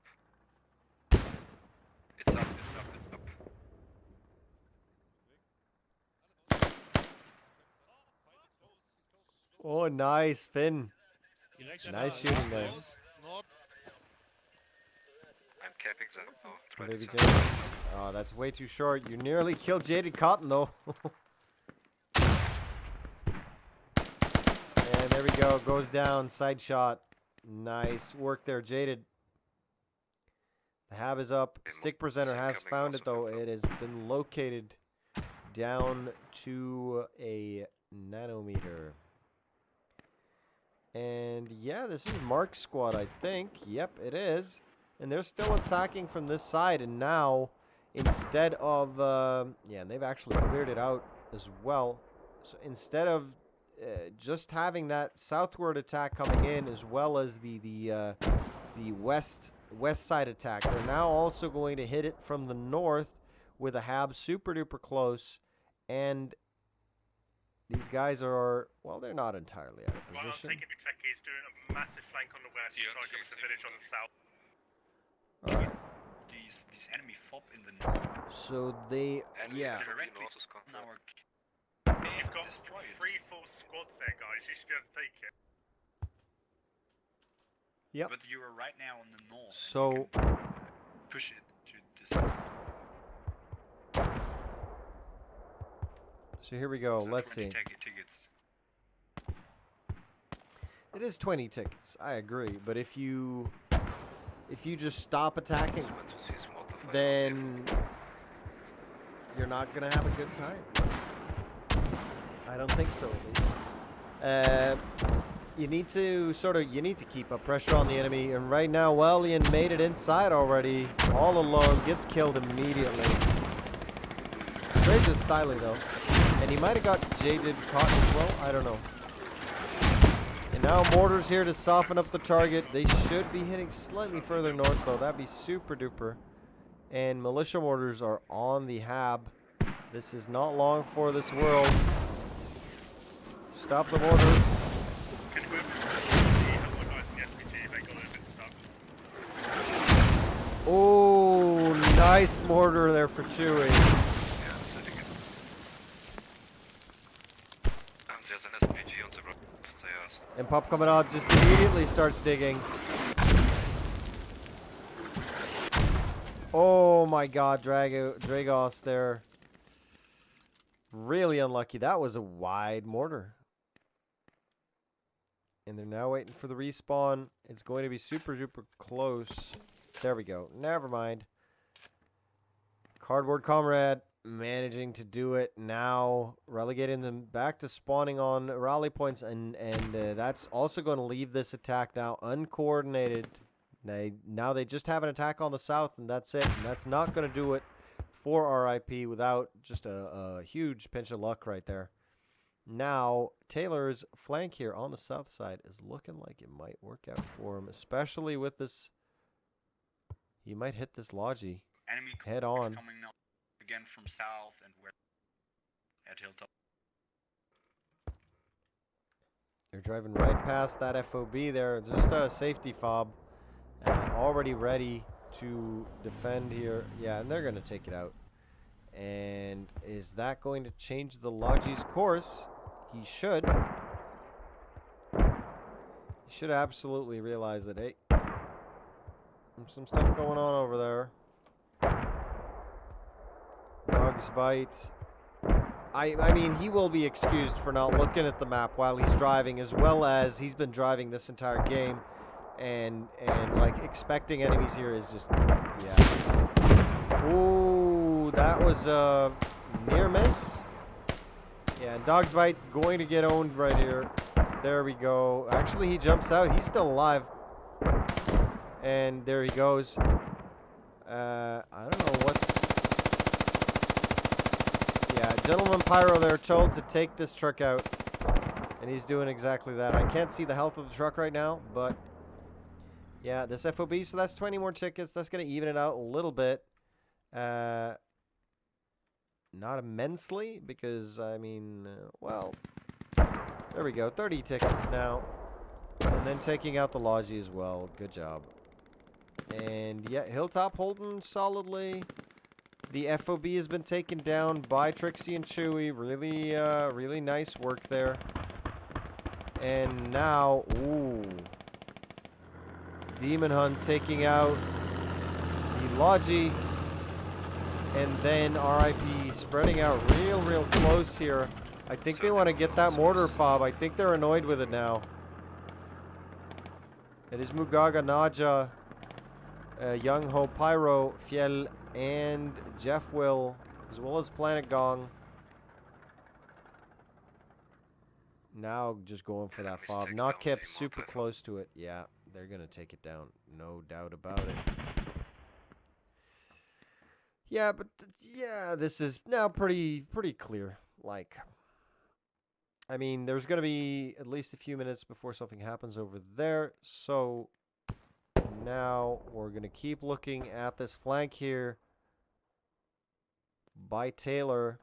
It's up. Oh, nice, Finn. Election Nice out. shooting there. I'm capping the hub now. Try Baby this James. out. Oh, that's way too short. You nearly killed Jaded Cotton, though. And there we go. Goes down. Side shot. Nice work there, Jaded. The hab is up. Stick Presenter has found it, though. It has been located down to a nanometer. And yeah, this is Mark's squad, I think. Yep, it is. And they're still attacking from this side. And now, instead of... yeah, and they've actually cleared it out as well. So instead of just having that southward attack coming in, as well as the west side attack, they're now also going to hit it from the north with a hab super duper close. And these guys are, well, they're not entirely out of Right, I'm position. taking the tech. He's doing a massive flank on the west. Yeah, Try to come to the village on the south. Alright, These enemy fob in the north. so they, Enemies yeah. Directly north is on contact. our You've got destroy it. 3 full squads there, guys. You should be able to take it. Yep. But you are right now on the north. and So, you can push it to this. so here we go. So Let's 20 see. tickets. It is 20 tickets. I agree, but if you just stop attacking, then you're not gonna have a good time. I don't think so, at least. You need to keep up pressure on the enemy, and right now, Wellian made it inside already, all alone, gets killed immediately. Very just styling though, and he might have got jaded caught as well. I don't know. And now mortars here to soften up the target. They should be hitting slightly further north though. That'd be super duper. And militia mortars are on the hab. This is not long for this world. Stop the mortar. Can you move the help my guys in the SPG? They got a little bit stuck. Oh, nice mortar there for Chewy. Yeah, I'm setting it. And there's an SPG on the road. And Pop coming out just immediately starts digging. Oh my god, Dragos there. Really unlucky. That was a wide mortar. And they're now waiting for the respawn. It's going to be super duper close. There we go. Never mind. Cardboard Comrade managing to do it now, relegating them back to spawning on rally points, and that's also going to leave this attack now uncoordinated. Now they just have an attack on the south, and that's it. And that's not going to do it for RIP without just a huge pinch of luck right there. Now, Taylor's flank here on the south side is looking like it might work out for him, especially with this. He might hit this Logi Enemy head complex on. coming now again from south and west at Hilltop. They're driving right past that FOB there. Just a safety fob. Already ready to defend here. Yeah, and they're going to take it out. And is that going to change the Logi's course? He should. He should absolutely realize that, hey, there's some stuff going on over there. Dog's bite. I mean, he will be excused for not looking at the map while he's driving, as well as he's been driving this entire game, and like expecting enemies here is just, yeah. Ooh, that was a near miss. Yeah, and Dog's bite going to get owned right here. There we go. Actually, he jumps out. He's still alive. And there he goes. I don't know what's... Yeah, Gentleman Pyro, they're told to take this truck out. And he's doing exactly that. I can't see the health of the truck right now, but... Yeah, this FOB, so that's 20 more tickets. That's going to even it out a little bit. Not immensely, because, I mean, well... There we go, 30 tickets now. And then taking out the Logi as well. Good job. And yeah, Hilltop holding solidly. The FOB has been taken down by Trixie and Chewy. Really, really nice work there. And now, ooh. Demon Hunt taking out the Logi. And then RIP spreading out real close here. I think they want to get that mortar fob. I think they're annoyed with it now. It is Mugaga, Naja, Young Ho, Pyro, Fiel, and Jeff Will, as well as Planet Gong. Now just going for that fob. Not kept super close to it. Yeah, they're going to take it down. No doubt about it. Yeah, but yeah, this is now pretty clear. Like, I mean, there's going to be at least a few minutes before something happens over there. So now we're going to keep looking at this flank here by Taylor.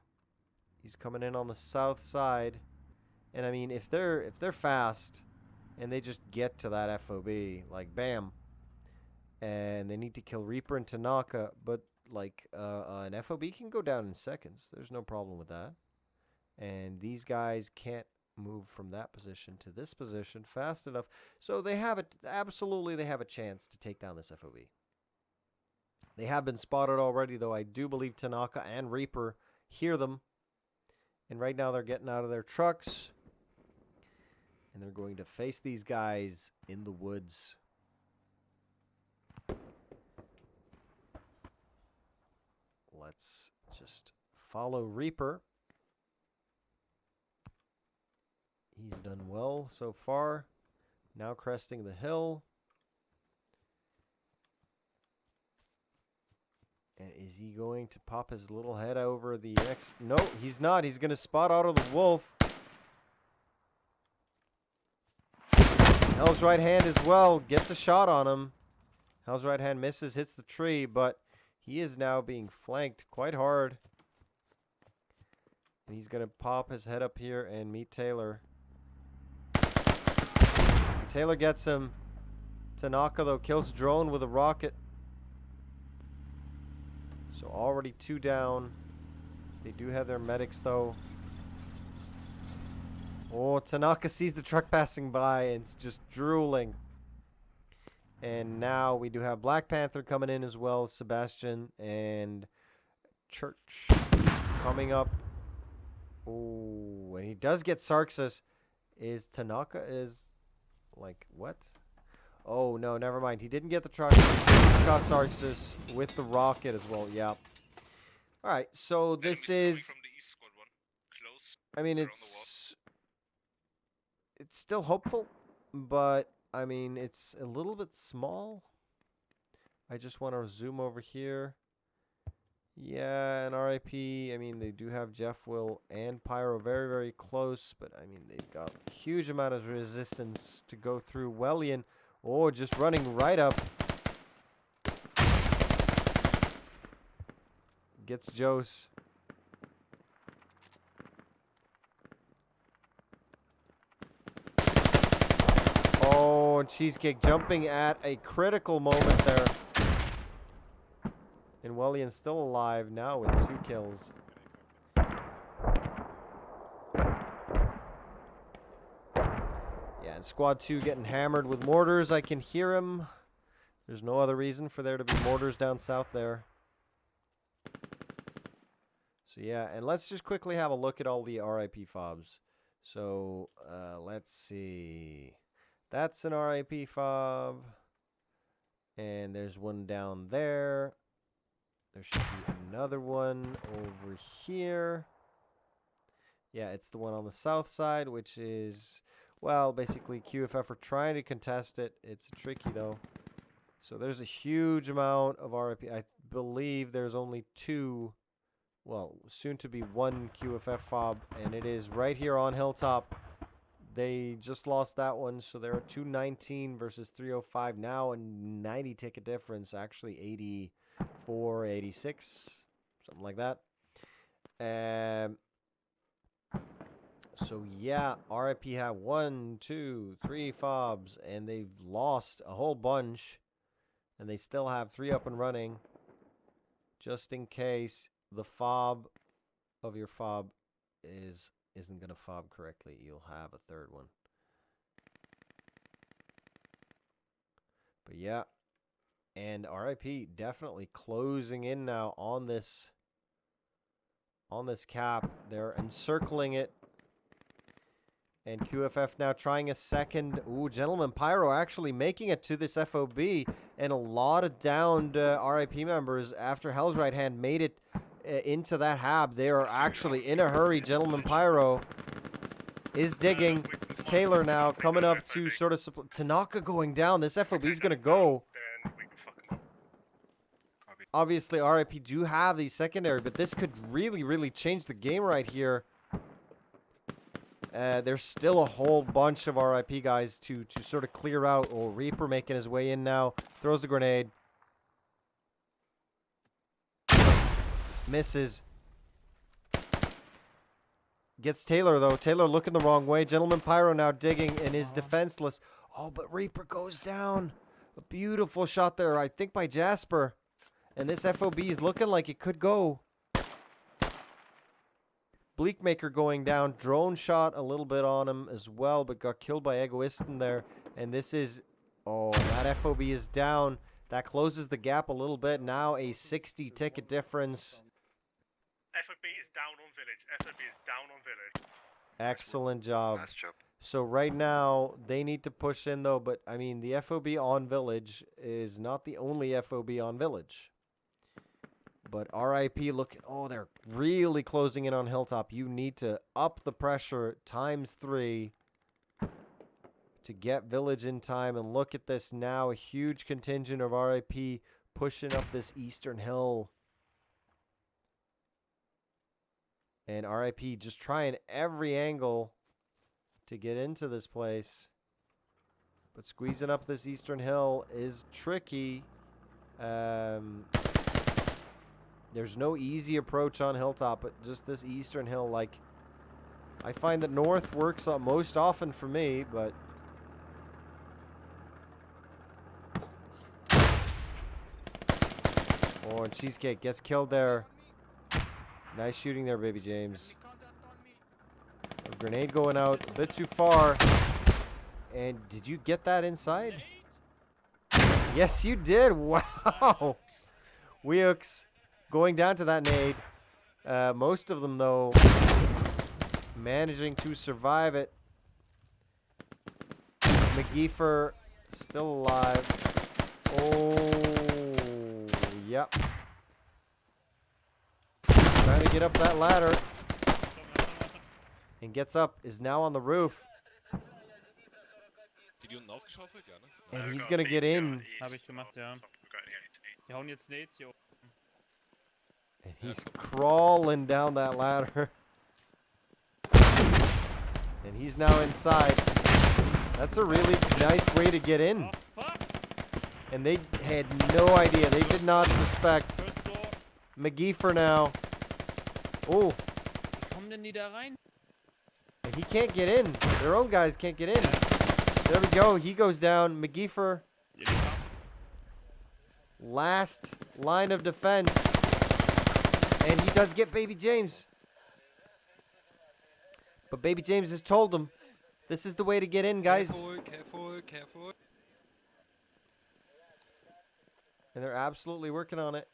He's coming in on the south side. And I mean, if they're fast and they just get to that FOB, like bam, and they need to kill Reaper and Tanaka, but like an FOB can go down in seconds. There's no problem with that. And these guys can't move from that position to this position fast enough. So they have it. Absolutely, they have a chance to take down this FOB. They have been spotted already, though. I do believe Tanaka and Reaper hear them. And right now they're getting out of their trucks. And they're going to face these guys in the woods. Let's just follow Reaper. He's done well so far. Now cresting the hill. And is he going to pop his little head over the next? No, he's not. He's going to spot auto the wolf. Hell's right hand as well. Gets a shot on him. Hell's right hand misses, hits the tree, but he is now being flanked quite hard. And he's going to pop his head up here and meet Taylor. And Taylor gets him. Tanaka, though, kills Drone with a rocket. So already 2 down. They do have their medics, though. Oh, Tanaka sees the truck passing by and it's just drooling. And now we do have Black Panther coming in as well. Sebastian and Church coming up. Oh, and he does get Sarxus. Is Tanaka is like what? Oh, no, never mind. He didn't get the truck. He got Sarxus with the rocket as well. Yeah. All right, so this is... From the east squad one. Close. I mean, They're on the wall. it's still hopeful, but, I mean, it's a little bit small. I just want to zoom over here. Yeah, and RIP, I mean, they do have Jeff, Will, and Pyro very, very close, but, I mean, they've got a huge amount of resistance to go through. Wellian, oh, just running right up. Gets Jose. Oh, and Cheesecake jumping at a critical moment there. And Wellian's still alive now with 2 kills. Yeah, and Squad 2 getting hammered with mortars. I can hear him. There's no other reason for there to be mortars down south there. So yeah, and let's just quickly have a look at all the RIP fobs. So let's see. That's an RIP fob. And there's one down there. There should be another one over here. Yeah, it's the one on the south side, which is, well, basically QFF are trying to contest it. It's tricky, though. So there's a huge amount of RIP. I believe there's only 2, well, soon to be 1 QFF fob, and it is right here on Hilltop. They just lost that one, so they're at 219 versus 305 now, a 90 ticket difference, actually 84, 86, something like that. So yeah, RIP have 1, 2, 3 fobs, and they've lost a whole bunch, and they still have 3 up and running, just in case the fob of your fob isn't going to fob correctly. You'll have a 3rd one. But yeah, and RIP definitely closing in now on this cap. They're encircling it. And QFF now trying a second. Ooh, Gentleman Pyro actually making it to this FOB. And a lot of downed RIP members after Hell's Right Hand made it into that hab. They are actually in a hurry. Gentleman Pyro is digging. Taylor now coming up to sort of support. Tanaka going down. This FOB is going to go. Then we can fuck 'em up. Obviously, RIP do have the secondary, but this could really, really change the game right here. There's still a whole bunch of RIP guys to sort of clear out. Oh, Reaper making his way in now. Throws the grenade. Misses. Gets Taylor, though. Taylor looking the wrong way. Gentleman Pyro now digging and is defenseless. Oh, but Reaper goes down. A beautiful shot there, I think, by Jasper. And this FOB is looking like it could go. Bleakmaker going down. Drone shot a little bit on him as well, but got killed by Egoistan there. And this is... Oh, that FOB is down. That closes the gap a little bit. Now a 60 ticket difference. FOB is down on village. FOB is down on village. Excellent job. Nice job. So right now, they need to push in, though. But, I mean, the FOB on village is not the only FOB on village. But RIP looking... Oh, they're really closing in on Hilltop. You need to up the pressure ×3 to get village in time. And look at this now. A huge contingent of RIP pushing up this eastern hill. And RIP just trying every angle to get into this place. But squeezing up this eastern hill is tricky. There's no easy approach on Hilltop, but just this eastern hill, like, I find that north works most often for me, but... Oh, and Cheesecake gets killed there. Nice shooting there, Baby James. A grenade going out a bit too far. And did you get that inside? Yes, you did. Wow. Weooks going down to that nade. Most of them, though, managing to survive it. McGeefer still alive. Oh, yep. Trying to get up that ladder. And gets up, is now on the roof. And he's gonna get in. Habe ich gemacht, ja. Die hauen jetzt Nades hier. And he's crawling down that ladder. And he's now inside. That's a really nice way to get in. Oh, fuck! And they had no idea. They did not suspect. First door. McGeefer now. Oh, Wie kommen denn die da rein? and he can't get in. Their own guys can't get in. There we go. He goes down. McGeefer, last line of defense. And he does get Baby James. But Baby James has told him, this is the way to get in, guys. Careful. And they're absolutely working on it.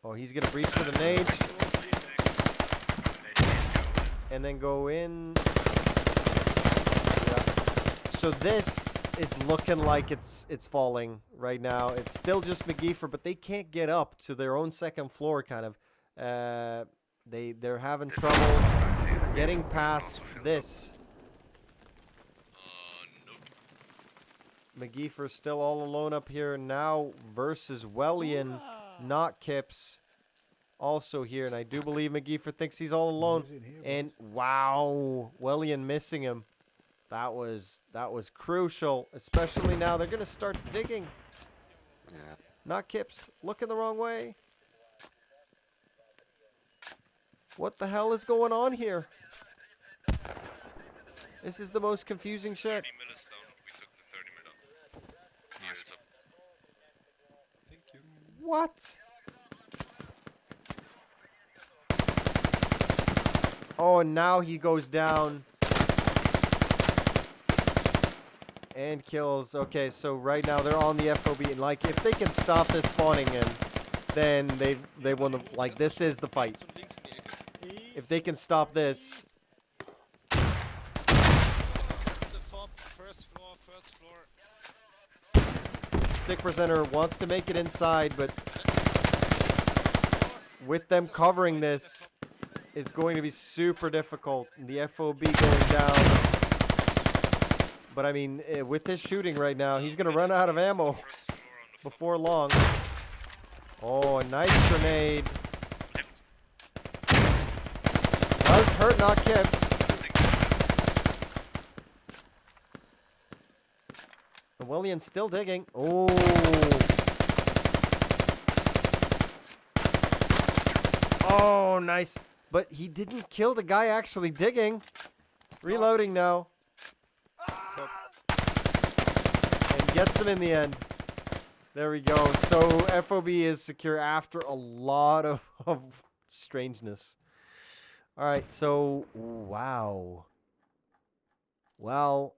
Oh, he's going to breach for the nade. And then go in. Yeah. So this is looking like it's falling right now. It's still just McGeefer, but they can't get up to their own second floor, kind of. They're having trouble getting past this. McGeefer's still all alone up here now versus Wellian, not Kips. Also here, and I do believe McGeefer thinks he's all alone. And wow, Wellian missing him. That was crucial, especially now they're gonna start digging. Yeah. Not Kips, looking the wrong way. What the hell is going on here? This is the most confusing shit. What? Oh, and now he goes down and kills. Okay, so right now they're on the FOB, and like if they can stop this spawning in, then they won the, like, this is the fight. If they can stop this. First floor. Stick Presenter wants to make it inside, but with them covering this, it's going to be super difficult. The FOB going down. But I mean, with his shooting right now, he's going to run out of ammo before long. Oh, a nice grenade. Does hurt, not Kips. And William's still digging. Oh. Oh, nice. But he didn't kill the guy actually digging. Reloading now. And gets him in the end. There we go. So FOB is secure after a lot of strangeness. All right, so wow. Well,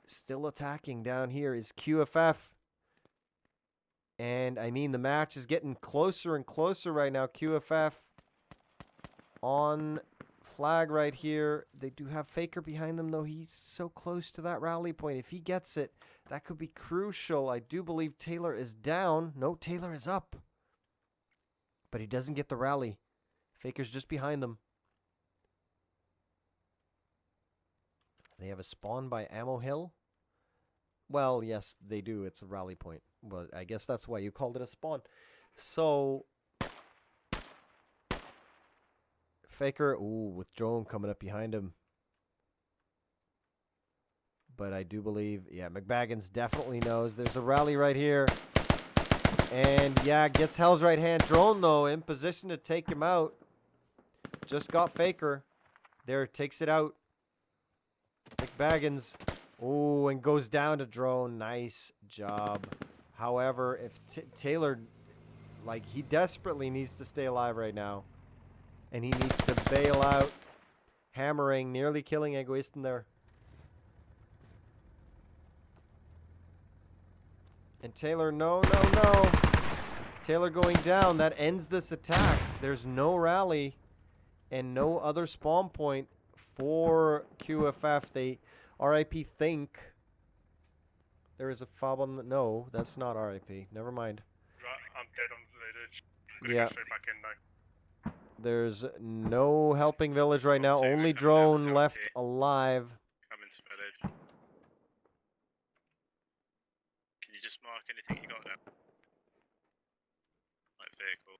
still attacking down here is QFF. And I mean, the match is getting closer and closer right now. QFF on flag right here. They do have Faker behind them, though. He's so close to that rally point. If he gets it, that could be crucial. I do believe Taylor is down. No, Taylor is up. But he doesn't get the rally. Faker's just behind them. They have a spawn by Ammo Hill. Well, yes, they do. It's a rally point. Well, I guess that's why you called it a spawn. So, Faker, ooh, with drone coming up behind him. But I do believe, yeah, McBaggins definitely knows. There's a rally right here. And, yeah, gets Hell's right hand. Drone, though, in position to take him out. Just got Faker. There, takes it out. McBaggins. Oh, and goes down to drone. Nice job. However, if Taylor, like, he desperately needs to stay alive right now. And he needs to bail out. Hammering, nearly killing Egoist there. And Taylor, no. Taylor going down. That ends this attack. There's no rally and no other spawn point for QFF. They RIP think there is a fob on the... No, that's not RIP. Never mind. Right, I'm dead on village. I'm gonna Yeah. go straight back in now. There's no helping village right now. Only drone left alive. Come into village. Can you just mark anything you got there? Like vehicle.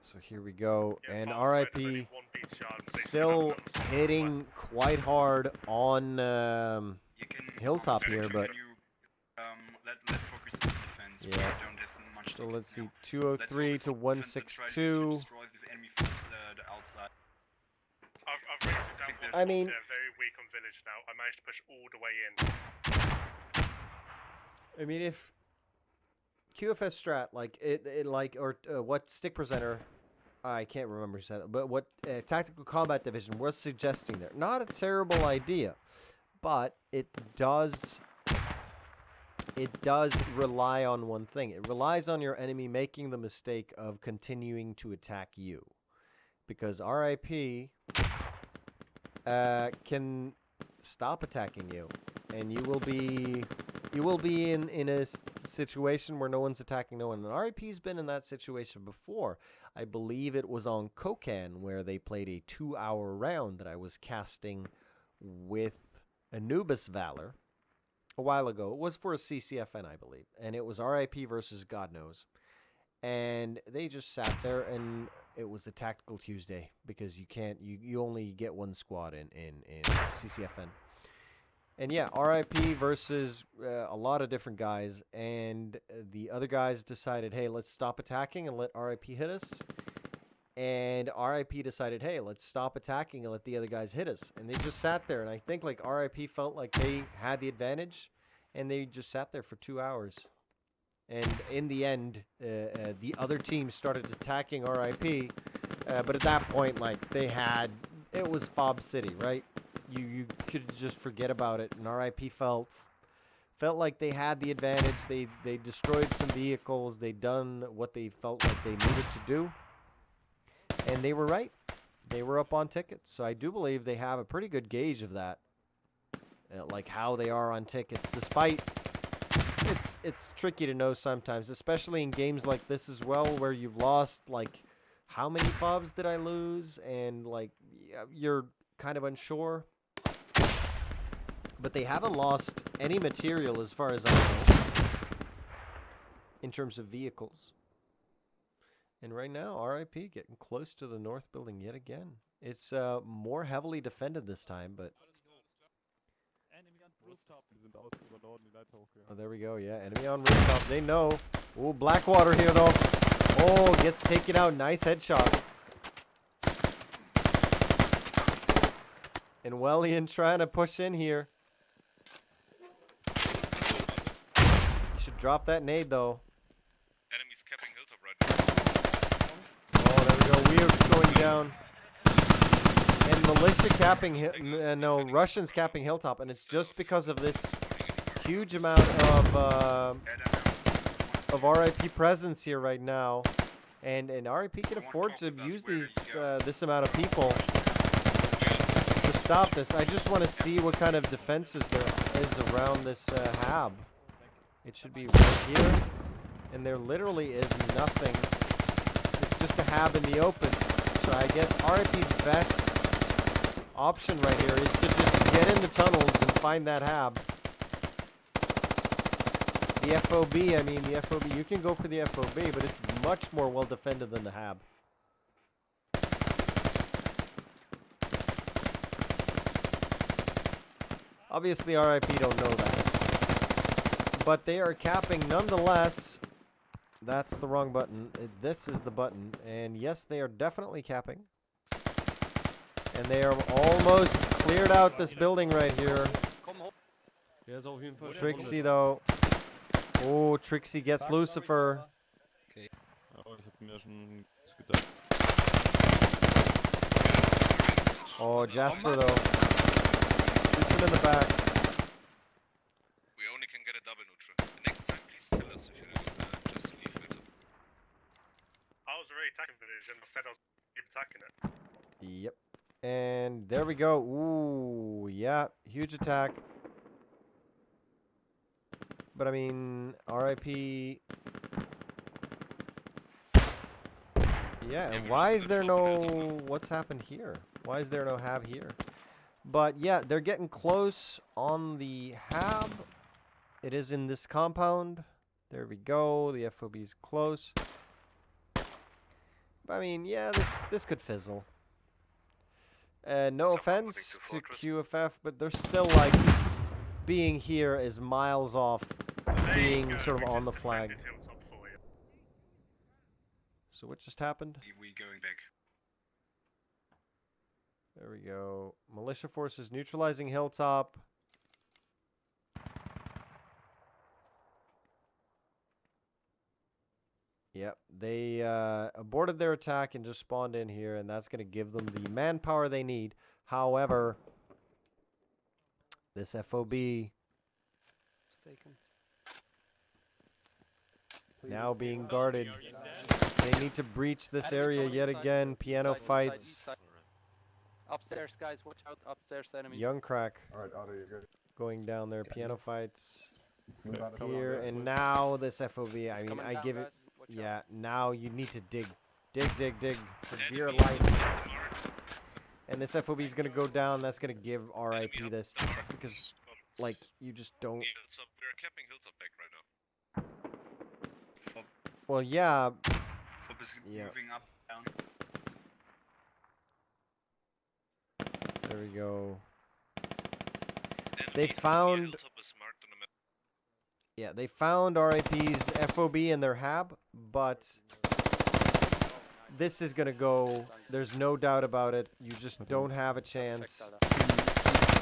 So here we go. Yeah, And farm's right, there's RIP only one beach yard and they still have them. hitting quite hard on You can Hilltop also, here, can but... you, let's focus on defense. We Yeah. don't have much So tickets let's see, now. 203 Let's to focus on defense and try to 162. destroy the enemy force the outside. I've rated down think one that- I mean- they're very weak on village now. I managed to push all the way in. I mean, if QFS strat, like what stick presenter, I can't remember who said it, but what tactical combat division was suggesting there, not a terrible idea, but it does rely on one thing. It relies on your enemy making the mistake of continuing to attack you, because RIP can stop attacking you, and you will be in a situation where no one's attacking no one. And RIP's been in that situation before. I believe it was on Kokan where they played a 2-hour round that I was casting with Anubis Valor a while ago. It was for a CCFN, I believe, and it was RIP versus God knows. And they just sat there, and it was a tactical Tuesday because you only get one squad in CCFN. And yeah, RIP versus a lot of different guys, and the other guys decided, hey, let's stop attacking and let RIP hit us. And RIP decided, hey, let's stop attacking and let the other guys hit us. And they just sat there, and I think like RIP felt like they had the advantage, and they just sat there for 2 hours. And in the end, the other team started attacking RIP, but at that point, like it was Fob City, right? You could just forget about it, and RIP felt like they had the advantage. They destroyed some vehicles. They done what they felt like they needed to do, and they were right. They were up on tickets, so I do believe they have a pretty good gauge of that, like how they are on tickets. Despite it's tricky to know sometimes, especially in games like this as well, where you've lost like how many fobs did I lose, and like you're kind of unsure. But they haven't lost any material as far as I know in terms of vehicles. And right now, RIP getting close to the north building yet again. It's more heavily defended this time, but... Oh, there we go, yeah. Enemy on rooftop, they know. Oh, Blackwater here, though. Oh, gets taken out. Nice headshot. And Wellian trying to push in here. You should drop that nade though. Enemies capping hilltop right now. Oh, there we go. Weirds going down. And militia capping, no, Russians capping hilltop, and it's just because of this huge amount of RIP presence here right now, and RIP can afford to use these this amount of people to stop this. I just want to see what kind of defenses there is around this hab. It should be right here, and there literally is nothing. It's just a hab in the open. So I guess RIP's best option right here is to just get in the tunnels and find that hab. The FOB, I mean, the FOB, you can go for the FOB, but it's much more well defended than the hab. Obviously, RIP don't know that. But they are capping nonetheless. That's the wrong button. This is the button. And yes, they are definitely capping. And they are almost cleared out this building right here. Trixie though. Oh, Trixie gets Lucifer. Okay. Oh, Jasper though. Shoots him in the back. We only can get a double neutral. Next time, please tell us if you just leave hilltop. I was already attacking village and I said I was keep attacking it. Yep. And there we go. Ooh, yeah, huge attack. But I mean, RIP. Yeah, and why is there no... What's happened here? Why is there no hab here? But yeah, they're getting close on the hab. It is in this compound. There we go. The FOB is close. But I mean, yeah, this could fizzle. No offense to QFF, but they're still like being here is miles off being sort of on the flag. So what just happened? We going back. There we go. Militia forces neutralizing hilltop. Yep, they aborted their attack and just spawned in here, and that's going to give them the manpower they need. However, this FOB now being guarded. They need to breach this area yet again. Piano fights. Upstairs, guys, watch out. Upstairs, enemies. Young crack Alright, Otto, you're good. going down there. Piano fights Move out of here, and now this FOB. I mean, I give it. Yeah, now you need to dig for dear life. And this FOB is gonna go down. That's gonna give RIP this because, like, you just don't. We're capping hilltop back right now. Well, yeah. Fob is Yeah. moving up, down. There we go. And They found. hilltop is marked on the map. Yeah, they found RIP's FOB in their hab, but this is gonna go. There's no doubt about it. You just don't have a chance to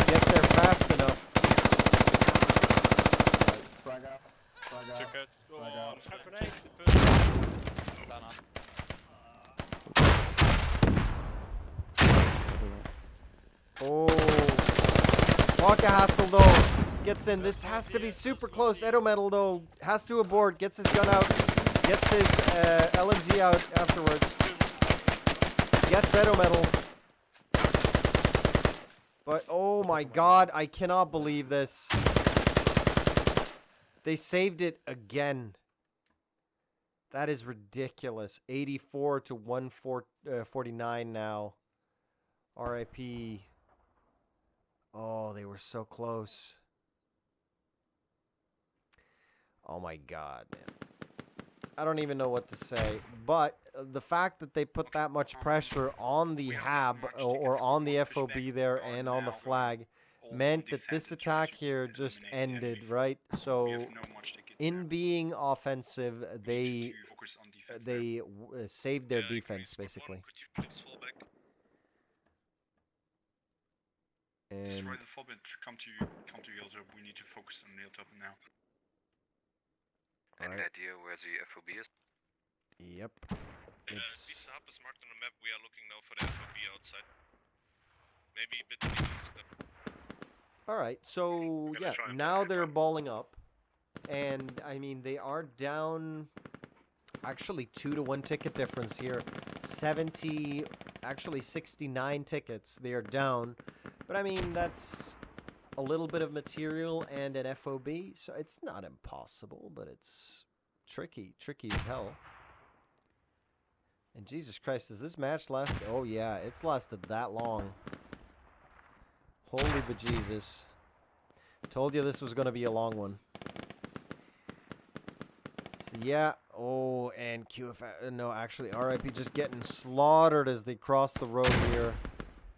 get there fast enough. Frag out. Frag out. Check it. Frag out. Oh, Waka Hassel though gets in. This has to be super close. Edo Metal though has to abort. Gets his gun out. Gets his LMG out afterwards. Gets Edo Metal. But oh my God, I cannot believe this. They saved it again. That is ridiculous. 84 to 149 now. RIP. Oh, they were so close. Oh my God, man. I don't even know what to say. But the fact that they put that much pressure on the hab or on the FOB there and on the flag meant that this attack here just ended, right? So in being offensive, they saved their defense basically. Could you please fall back? And Destroy the fob and come to hilltop. We need to focus on hilltop now. Alright. idea where the FOB is? Yep. This hub is marked on the map. We are looking now for the FOB outside. Maybe a bit to the east. Alright, so gonna yeah, try and now block it they're up. balling up. And I mean they are down actually 2-to-1 ticket difference here. 70, actually 69 tickets they are down. But I mean that's a little bit of material and an FOB, so it's not impossible, but it's tricky as hell. And Jesus Christ, does this match last? Oh yeah, it's lasted that long. Holy bejesus. Told you this was going to be a long one. So yeah, oh, and QFF, no, actually, RIP just getting slaughtered as they cross the road here.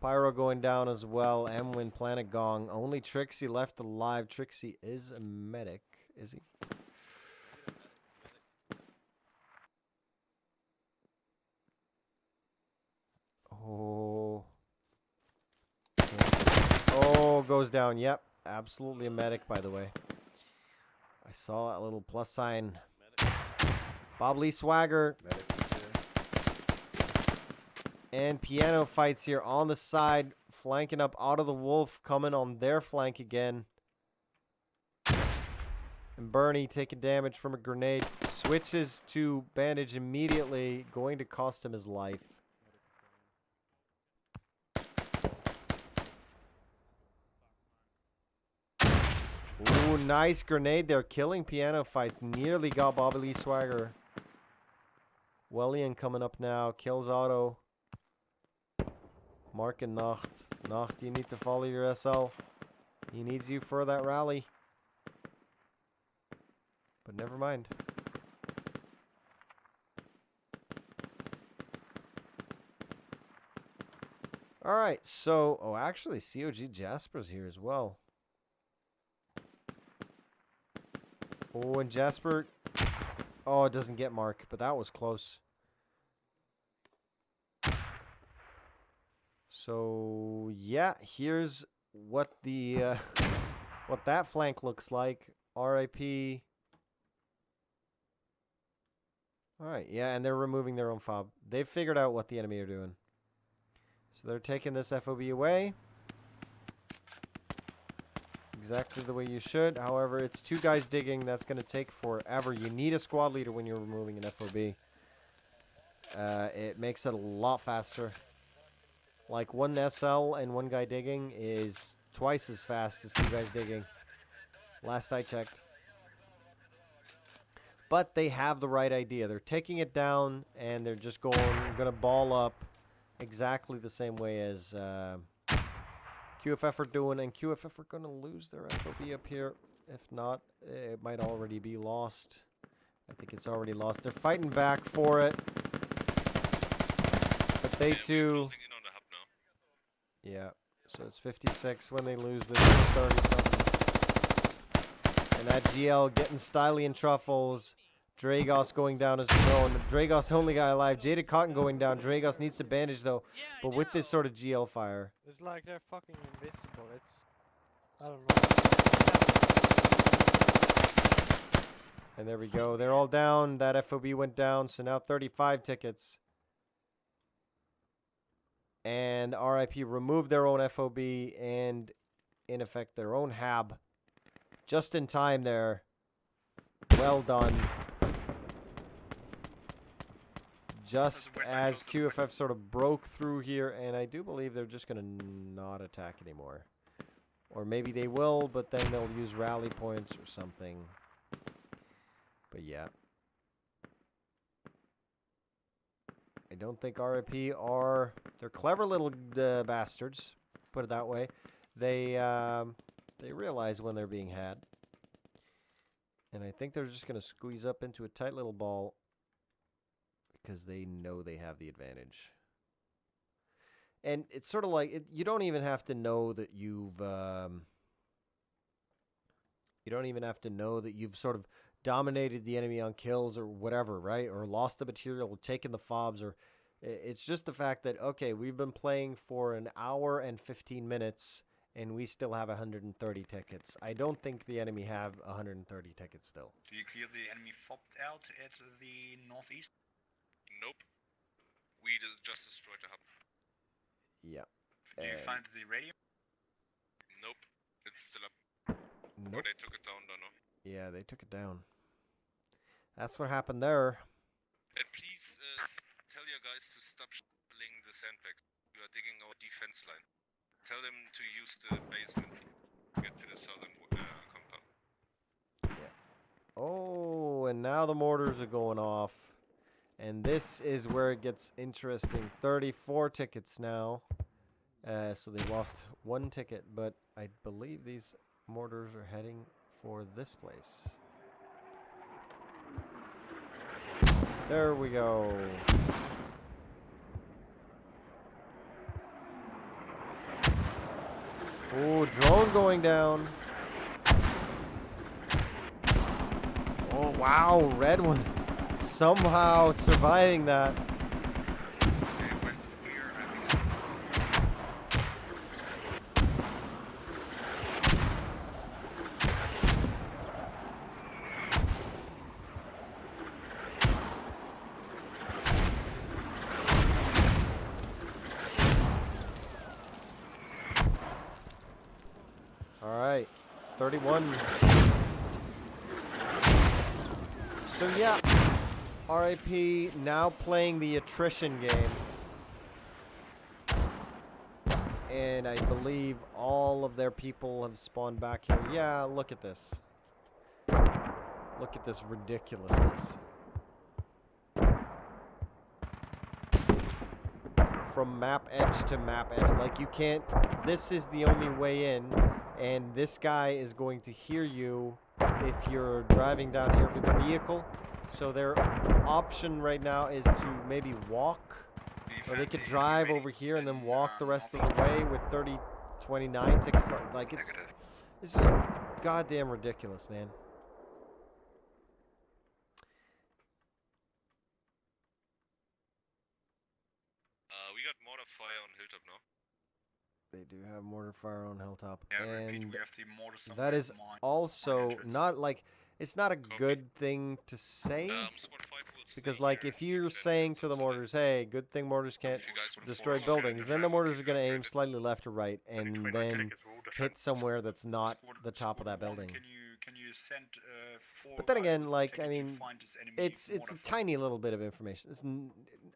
Pyro going down as well. Emwin, Planet Gong. Only Trixie left alive. Trixie is a medic, is he? Oh. Oh, goes down. Yep. Absolutely a medic, by the way. I saw that little plus sign. Bob Lee Swagger. And Piano fights here on the side. Flanking up out of the Wolf. Coming on their flank again. And Bernie taking damage from a grenade. Switches to bandage immediately. Going to cost him his life. Ooh, nice grenade there. Killing Piano fights. Nearly got Bobby Lee Swagger. Wellian coming up now. Kills Otto. Mark and Nacht. Nacht, you need to follow your SL. He needs you for that rally. But never mind. Alright, so... Oh, actually, COG Jasper's here as well. Oh, and Jasper... Oh, it doesn't get Mark, but that was close. So, yeah, here's what the... what that flank looks like. RIP... Alright, yeah, and they're removing their own fob. They've figured out what the enemy are doing. So they're taking this FOB away. Exactly the way you should. However, it's two guys digging. That's going to take forever. You need a squad leader when you're removing an FOB. It makes it a lot faster. Like one SL and one guy digging is twice as fast as two guys digging. Last I checked. But they have the right idea. They're taking it down, and they're just going to ball up exactly the same way as QFF are doing. And QFF are going to lose their FOB up here. If not, it might already be lost. I think it's already lost. They're fighting back for it. But they too... Yeah, so it's 56 when they lose this. 30-something. And that GL getting Styly and Truffles. Dragos going down as well. And the Dragos only guy alive. Jaded Cotton going down. Dragos needs to bandage though. But with this sort of GL fire. It's like they're fucking invisible. It's... I don't know. And there we go. They're all down. That FOB went down. So now 35 tickets. And RIP removed their own FOB and, in effect, their own HAB. Just in time there. Well done. Just as QFF sort of broke through here, and I do believe they're just going to not attack anymore. Or maybe they will, but then they'll use rally points or something. But yeah. I don't think RIP are... They're clever little bastards, put it that way. They realize when they're being had. And I think they're just going to squeeze up into a tight little ball because they know they have the advantage. And it's sort of like, you don't even have to know that you've... you don't even have to know that you've sort of dominated the enemy on kills or whatever, right? Or lost the material, or taken the fobs, or... It's just the fact that, okay, we've been playing for an hour and 15 minutes, and we still have 130 tickets. I don't think the enemy have 130 tickets still. Do you clear the enemy fobbed out at the northeast? Nope. We just destroyed the hub. Yeah. Do you find the radio? Nope. It's still up. Nope. Or they took it down, don't know. Yeah, they took it down. That's what happened there. And please tell your guys to stop shelling the sandbags. We are digging our defense line. Tell them to use the basement to get to the southern compound. Yeah. Oh, and now the mortars are going off. And this is where it gets interesting. 34 tickets now. So they lost 1 ticket, but I believe these mortars are heading for this place. There we go. Oh, drone going down. Oh, wow, red one. Somehow surviving that. Okay, west is clear. I think so. All right, 31. So yeah, RIP now playing the attrition game. And I believe all of their people have spawned back here. Yeah, look at this. Look at this ridiculousness. From map edge to map edge. Like, you can't... This is the only way in. And this guy is going to hear you if you're driving down here with a vehicle. So their option right now is to maybe walk. Or they could drive over here and then walk the rest of the way with 29 tickets. Like, it's just goddamn ridiculous, man. We got mortar fire on Hilltop now. They do have mortar fire on Hilltop. Yeah, repeat, And we have the mortar somewhere that is at mine. also entrance. not like... It's not a Copy. good thing to say. Squad 5 will Because, stay like, here if and you're defend saying it to the until mortars, hey, good thing mortars can't If you guys would destroy force us to buildings, then the defend, mortars we are going to can aim defend it. slightly left or right Only and 29 then tickets, we'll defend. hit somewhere that's not Squad- the top of Squad that one, building. Can you send 4 But then guys again, with a like, ticket I to mean, find this enemy it's a mortar fire? tiny little bit of information. It's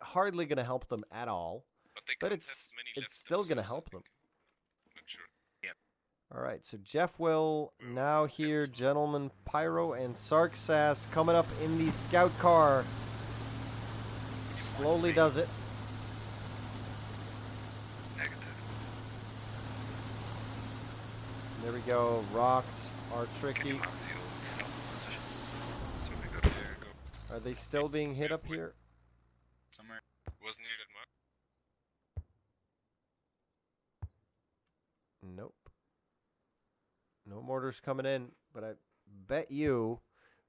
hardly going to help them at all, But, they but can't it's have many it's left still going to themselves, I help them. think. Not sure. All right, so Jeff Will now here, Gentleman Pyro and Sarksas coming up in the scout car. Slowly does it. Negative. There we go. Rocks are tricky. So we got there, go. Are they still being hit up here? Somewhere. Wasn't needed, Mark. Nope. No mortars coming in, but I bet you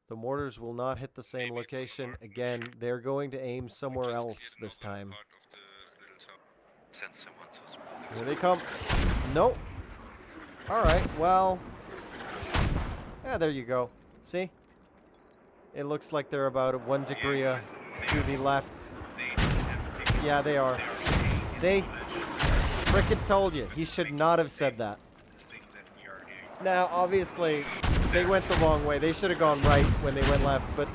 the mortars will not hit the same Maybe it's on the location mark, I'm not again. sure. They're going to aim We somewhere just else cleared this northern time. part of the little town. Send someone to us. Here they come. Nope. All right, well. Yeah, there you go. See? It looks like they're about 1 degree to the left. They don't have a ticket. Yeah, they are. They See? Frickin' told you. He should not have said that. think that we are in. Now, obviously, they went the wrong way. They should have gone right when they went left, but...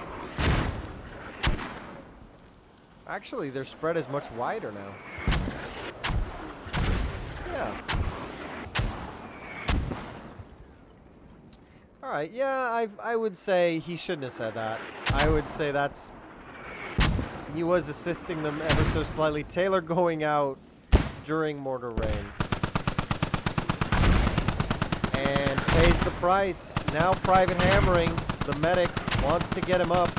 Actually, their spread is much wider now. Yeah. Alright, yeah, I would say he shouldn't have said that. I would say that's... He was assisting them ever so slightly. Taylor going out during mortar rain. And pays the price. Now private hammering. The medic wants to get him up.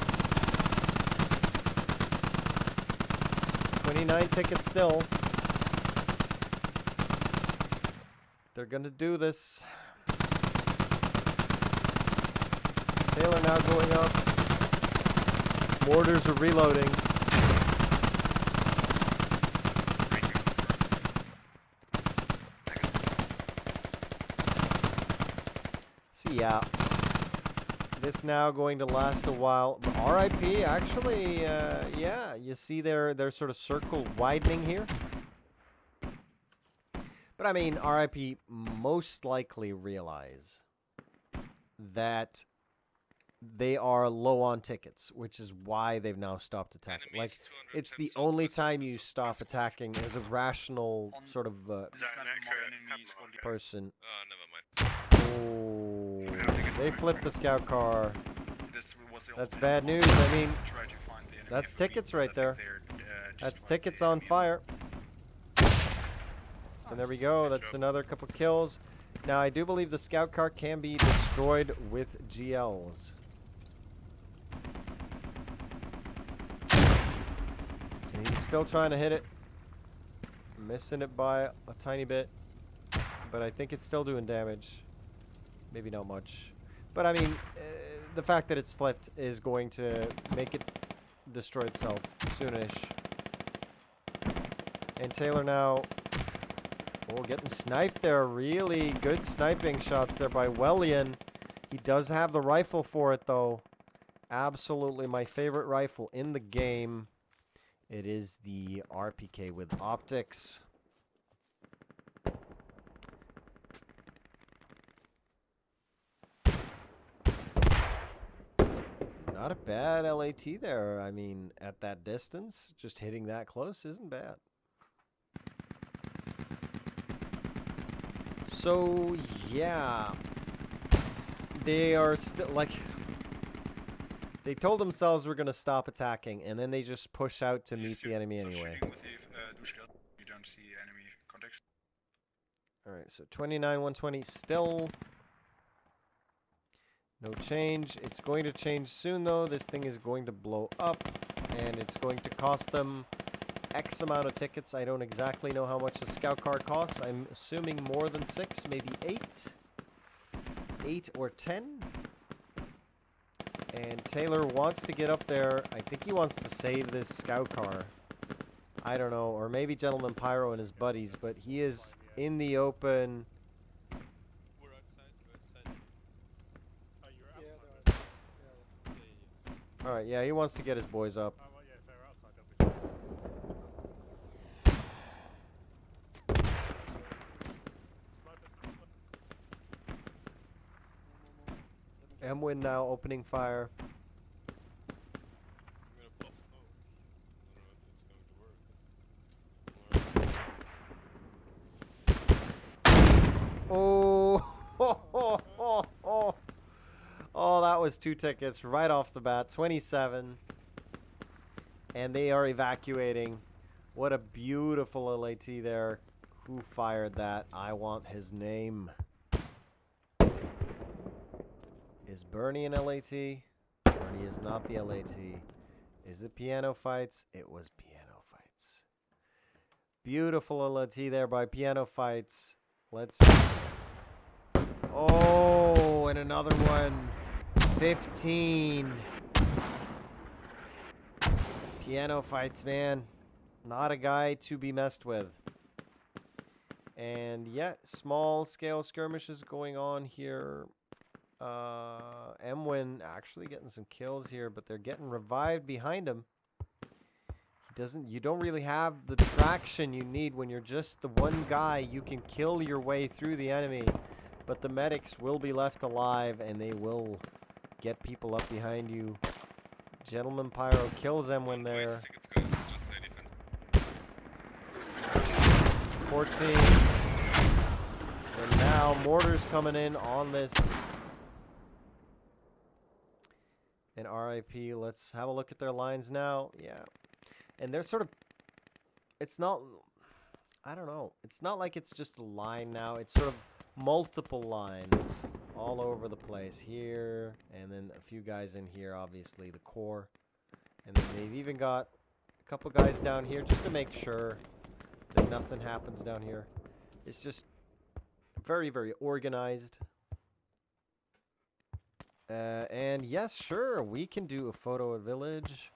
29 tickets still. They're gonna do this. Taylor now going up. Mortars are reloading. Yeah. This now going to last a while. But RIP, actually, yeah, you see their sort of circle widening here. But I mean, RIP most likely realize that they are low on tickets, which is why they've now stopped attacking. Like, Enemies it's 210 the only southwest time of you the stop squad attacking as a rational On- sort of Is that an more echo? enemy squad leader? person. Never mind. Oh, they flipped the scout car. This was the That's old bad plan. news. I mean, Try to find the enemy that's FOV, tickets but I right think there. they're, That's destroyed tickets the on enemy. fire. And there we go. That's another couple kills. Now, I do believe the scout car can be destroyed with GLs. And he's still trying to hit it. Missing it by a tiny bit. But I think it's still doing damage. Maybe not much. But I mean, the fact that it's flipped is going to make it destroy itself soonish. And Taylor now, oh, getting sniped there. Really good sniping shots there by Wellian. He does have the rifle for it, though. Absolutely my favorite rifle in the game. It is the RPK with optics. Not a bad LAT there. I mean, at that distance, just hitting that close isn't bad. So, yeah. They are still, like, they told themselves we're going to stop attacking, and then they just push out to meet the enemy anyway. Shooting with the dual you don't see enemy context. Alright, so 29, 120 still. No change. It's going to change soon, though. This thing is going to blow up, and it's going to cost them X amount of tickets. I don't exactly know how much a scout car costs. I'm assuming more than 6, maybe 8. 8 or 10. And Taylor wants to get up there. I think he wants to save this scout car. I don't know. Or maybe Gentleman Pyro and his buddies, but he is in the open. We're outside. Oh, you're outside. Alright, yeah, he wants to get his boys up. Oh, well, yeah, if they're outside, they'll be Emwin now opening fire. Oh, oh, that was 2 tickets right off the bat. 27. And they are evacuating. What a beautiful LAT there. Who fired that? I want his name. Is Bernie an LAT? Bernie is not the LAT. Is it Piano Fights? It was Piano Fights. Beautiful LAT there by Piano Fights. Let's... Oh, and another one. 15. Piano Fights, man. Not a guy to be messed with. And yeah, small scale skirmishes going on here. Emwin actually getting some kills here, but they're getting revived behind him. You don't really have the traction you need when you're just the one guy. You can kill your way through the enemy, but the medics will be left alive and they will get people up behind you. Gentleman Pyro kills Emwin there. 14. And now mortars coming in on this. And RIP, let's have a look at their lines now. Yeah. And they're sort of, it's not, I don't know. It's not like it's just a line now. It's sort of multiple lines all over the place here. And then a few guys in here, obviously, the core. And then they've even got a couple guys down here just to make sure that nothing happens down here. It's just very, very organized. And yes, sure, we can do a photo at Village.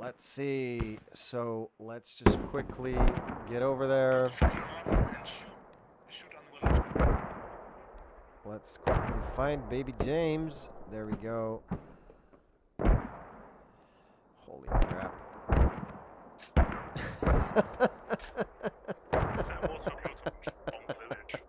let's see. So let's just quickly get over there. Fucking on and shoot on the village. Let's quickly find baby James. There we go. Holy crap. Sam, what's up your top? Just bomb the village.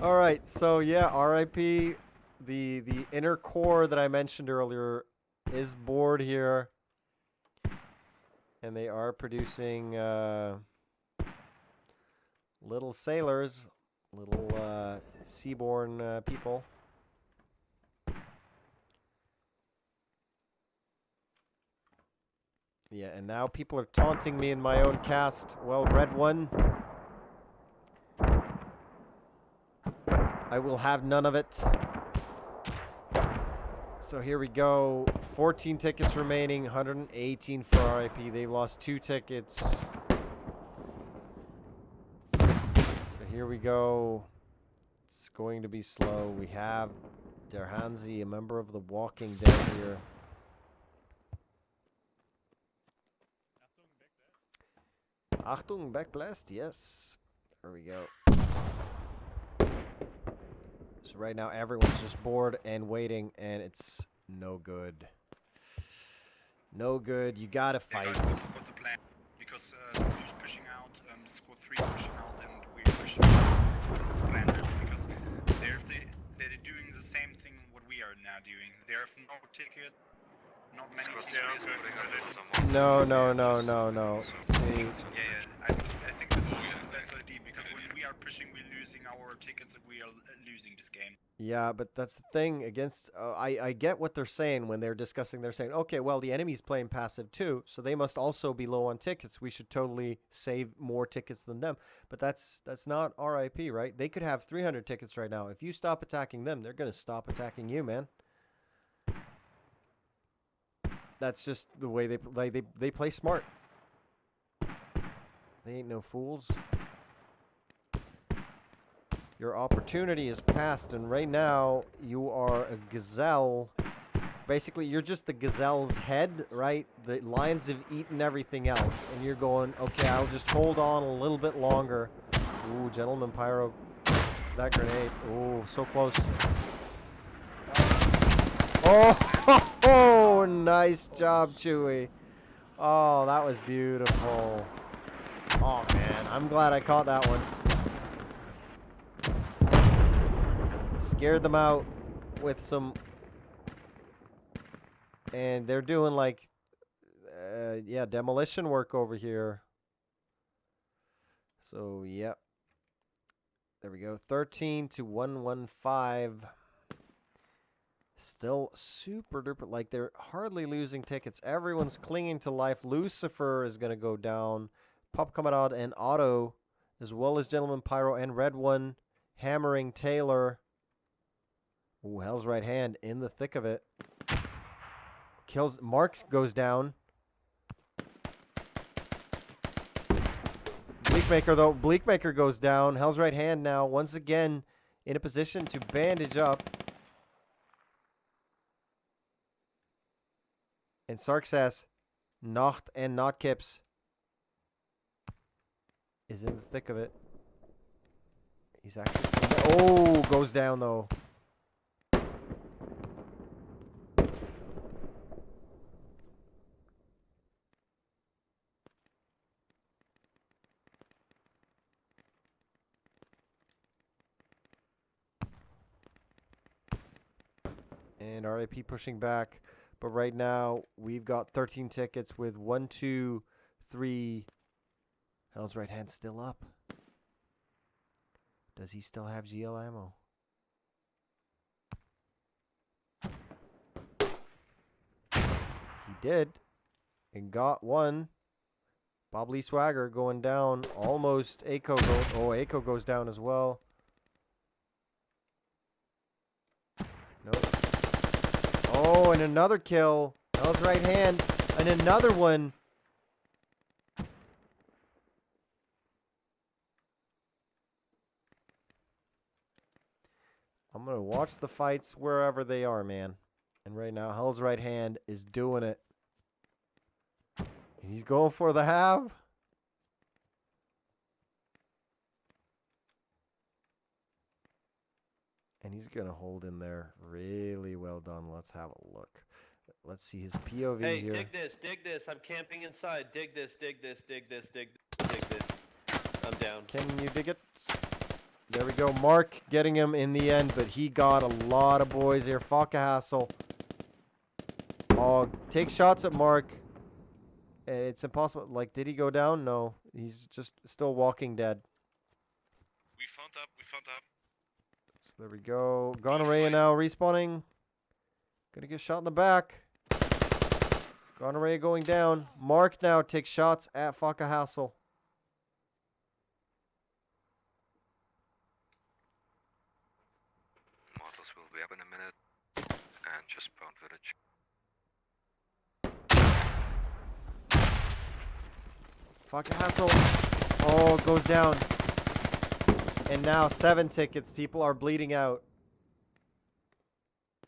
All right, so yeah, RIP. The inner core that I mentioned earlier is bored here, and they are producing little sailors, little seaborn people. Yeah, and now people are taunting me in my own cast. Well, Red One, I will have none of it. So here we go. 14 tickets remaining, 118 for RIP. They've lost 2 tickets. So here we go. It's going to be slow. We have Der Hansi, a member of the Walking Dead here. Achtung, backblast, yes. There we go. So right now everyone's just bored and waiting, and it's no good. No good. You gotta fight. What's the plan? Because Squad 2's pushing out, Squad 3 pushing out, and we're pushing out. This is the plan now, because they're doing the same thing what we are now doing. They have no ticket, not many tickets. No. See, I think that's the best idea, because when we are pushing, we're losing our tickets, and we are losing this game. yeah, but that's the thing against. I get what they're saying when they're discussing. They're saying, okay, well, the enemy's playing passive too, so they must also be low on tickets. We should totally save more tickets than them. But that's not RIP, right? They could have 300 tickets right now. If you stop attacking them, they're gonna stop attacking you, man. That's just the way they play smart. They ain't no fools. Your opportunity is past, and right now you are a gazelle. Basically, you're just the gazelle's head, right? The lions have eaten everything else, and you're going, okay, I'll just hold on a little bit longer. Ooh, Gentleman Pyro, that grenade. Ooh, so close. Oh, nice job, Chewy. Oh, that was beautiful. Oh, man, I'm glad I caught that one. Scared them out with some, and they're doing like, yeah, demolition work over here. So, yep. There we go. 13 to 115. Still super duper, like they're hardly losing tickets. Everyone's clinging to life. Lucifer is going to go down. Pop Kamarad and Otto, as well as Gentleman Pyro and Red One, hammering Taylor. Ooh, Hell's Right Hand in the thick of it. Kills. Marks goes down. Bleakmaker, though. Bleakmaker goes down. Hell's Right Hand now, once again, in a position to bandage up. And Sarksas, Nacht and Notkips is in the thick of it. He's actually... Oh, goes down, though. And RIP pushing back. But right now, we've got 13 tickets with 1, 2, 3. Hell's Right Hand still up. Does he still have GL ammo? He did. And got one. Bob Lee Swagger going down. Almost Aiko goes. Oh, Aiko goes down as well. Nope. Oh, and another kill. Hell's Right Hand. And another one. I'm going to watch the fights wherever they are, man. And right now, Hell's right hand is doing it. He's going for the halve. And he's going to hold in there. Really well done. Let's have a look. Let's see his POV Hey, here. dig this. I'm camping inside. Dig this. Dig this. I'm down. Can you dig it? There we go. Mark getting him in the end, but he got a lot of boys here. Fuck a hassle. Oh, take shots at Mark. It's impossible. Like, did he go down? No. He's just still walking dead. We found up. So there we go. Gonorrhea now respawning. Gonna get shot in the back. Gonorrhea going down. Mark now takes shots at Fuck a hassle. Mortals will be up in a minute. And just spawned village. Fuck a hassle. Oh, it goes down. And now 7 tickets. People are bleeding out.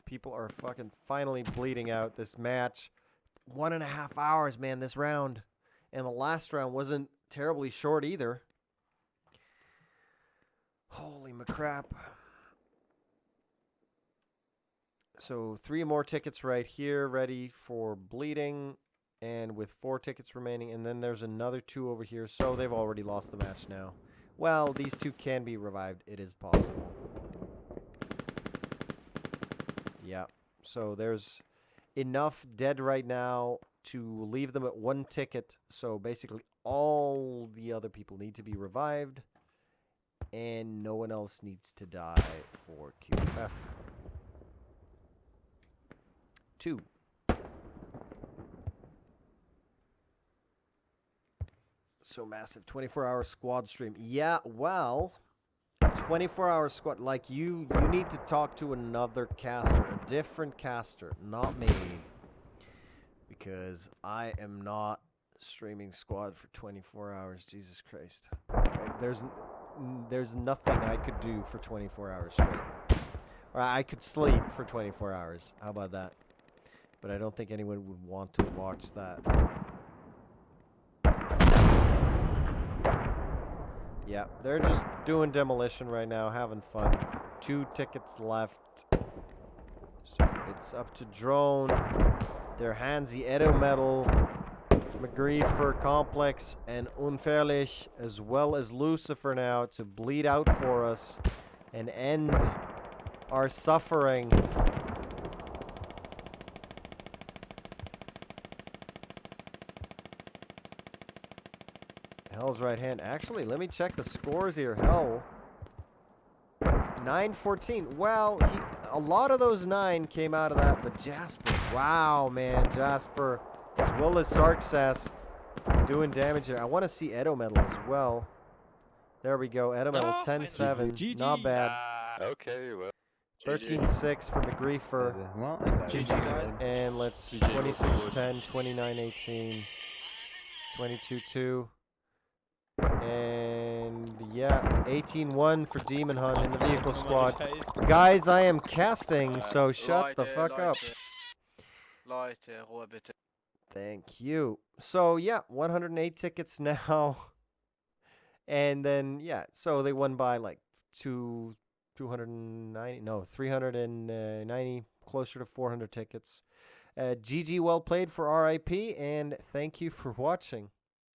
People are fucking finally bleeding out this match. 1.5 hours, man, this round. And the last round wasn't terribly short either. Holy macrap. So 3 more tickets right here ready for bleeding. And with 4 tickets remaining. And then there's another 2 over here. So they've already lost the match now. Well, these 2 can be revived. It is possible. Yeah. So there's enough dead right now to leave them at 1 ticket. So basically all the other people need to be revived. And no one else needs to die for QFF. 2. So massive 24-hour squad stream. Yeah, well, a 24-hour squad. Like, you need to talk to another caster, a different caster, not me. Because I am not streaming squad for 24 hours. Jesus Christ. Okay, there's nothing I could do for 24 hours straight. Or I could sleep for 24 hours. How about that? But I don't think anyone would want to watch that. Yeah, they're just doing demolition right now, having fun. 2 tickets left. So it's up to Drone. They're Hansi, Edo Metal, McGriefer, Complex, and Unfairlich, as well as Lucifer now to bleed out for us and end our suffering. Hell's right hand. Actually, let me check the scores here. Hell. 9-14. Well, a lot of those 9 came out of that, but Jasper. Wow, man. Jasper, as well as Sarksas, doing damage here. I want to see Edo Metal as well. There we go. Edo Metal 10-7. Not bad. Okay, well. 13-6 for McGriefer. Well, GG, guys. And let's see. 26-10, 29-18, 22-2. And yeah, 18-1 for Demon Hunt in the vehicle squad. Guys, I am casting, so shut the fuck up. Thank you. So yeah, 108 tickets now. And then yeah, so they won by like 390, closer to 400 tickets. GG, well played for RIP, and thank you for watching.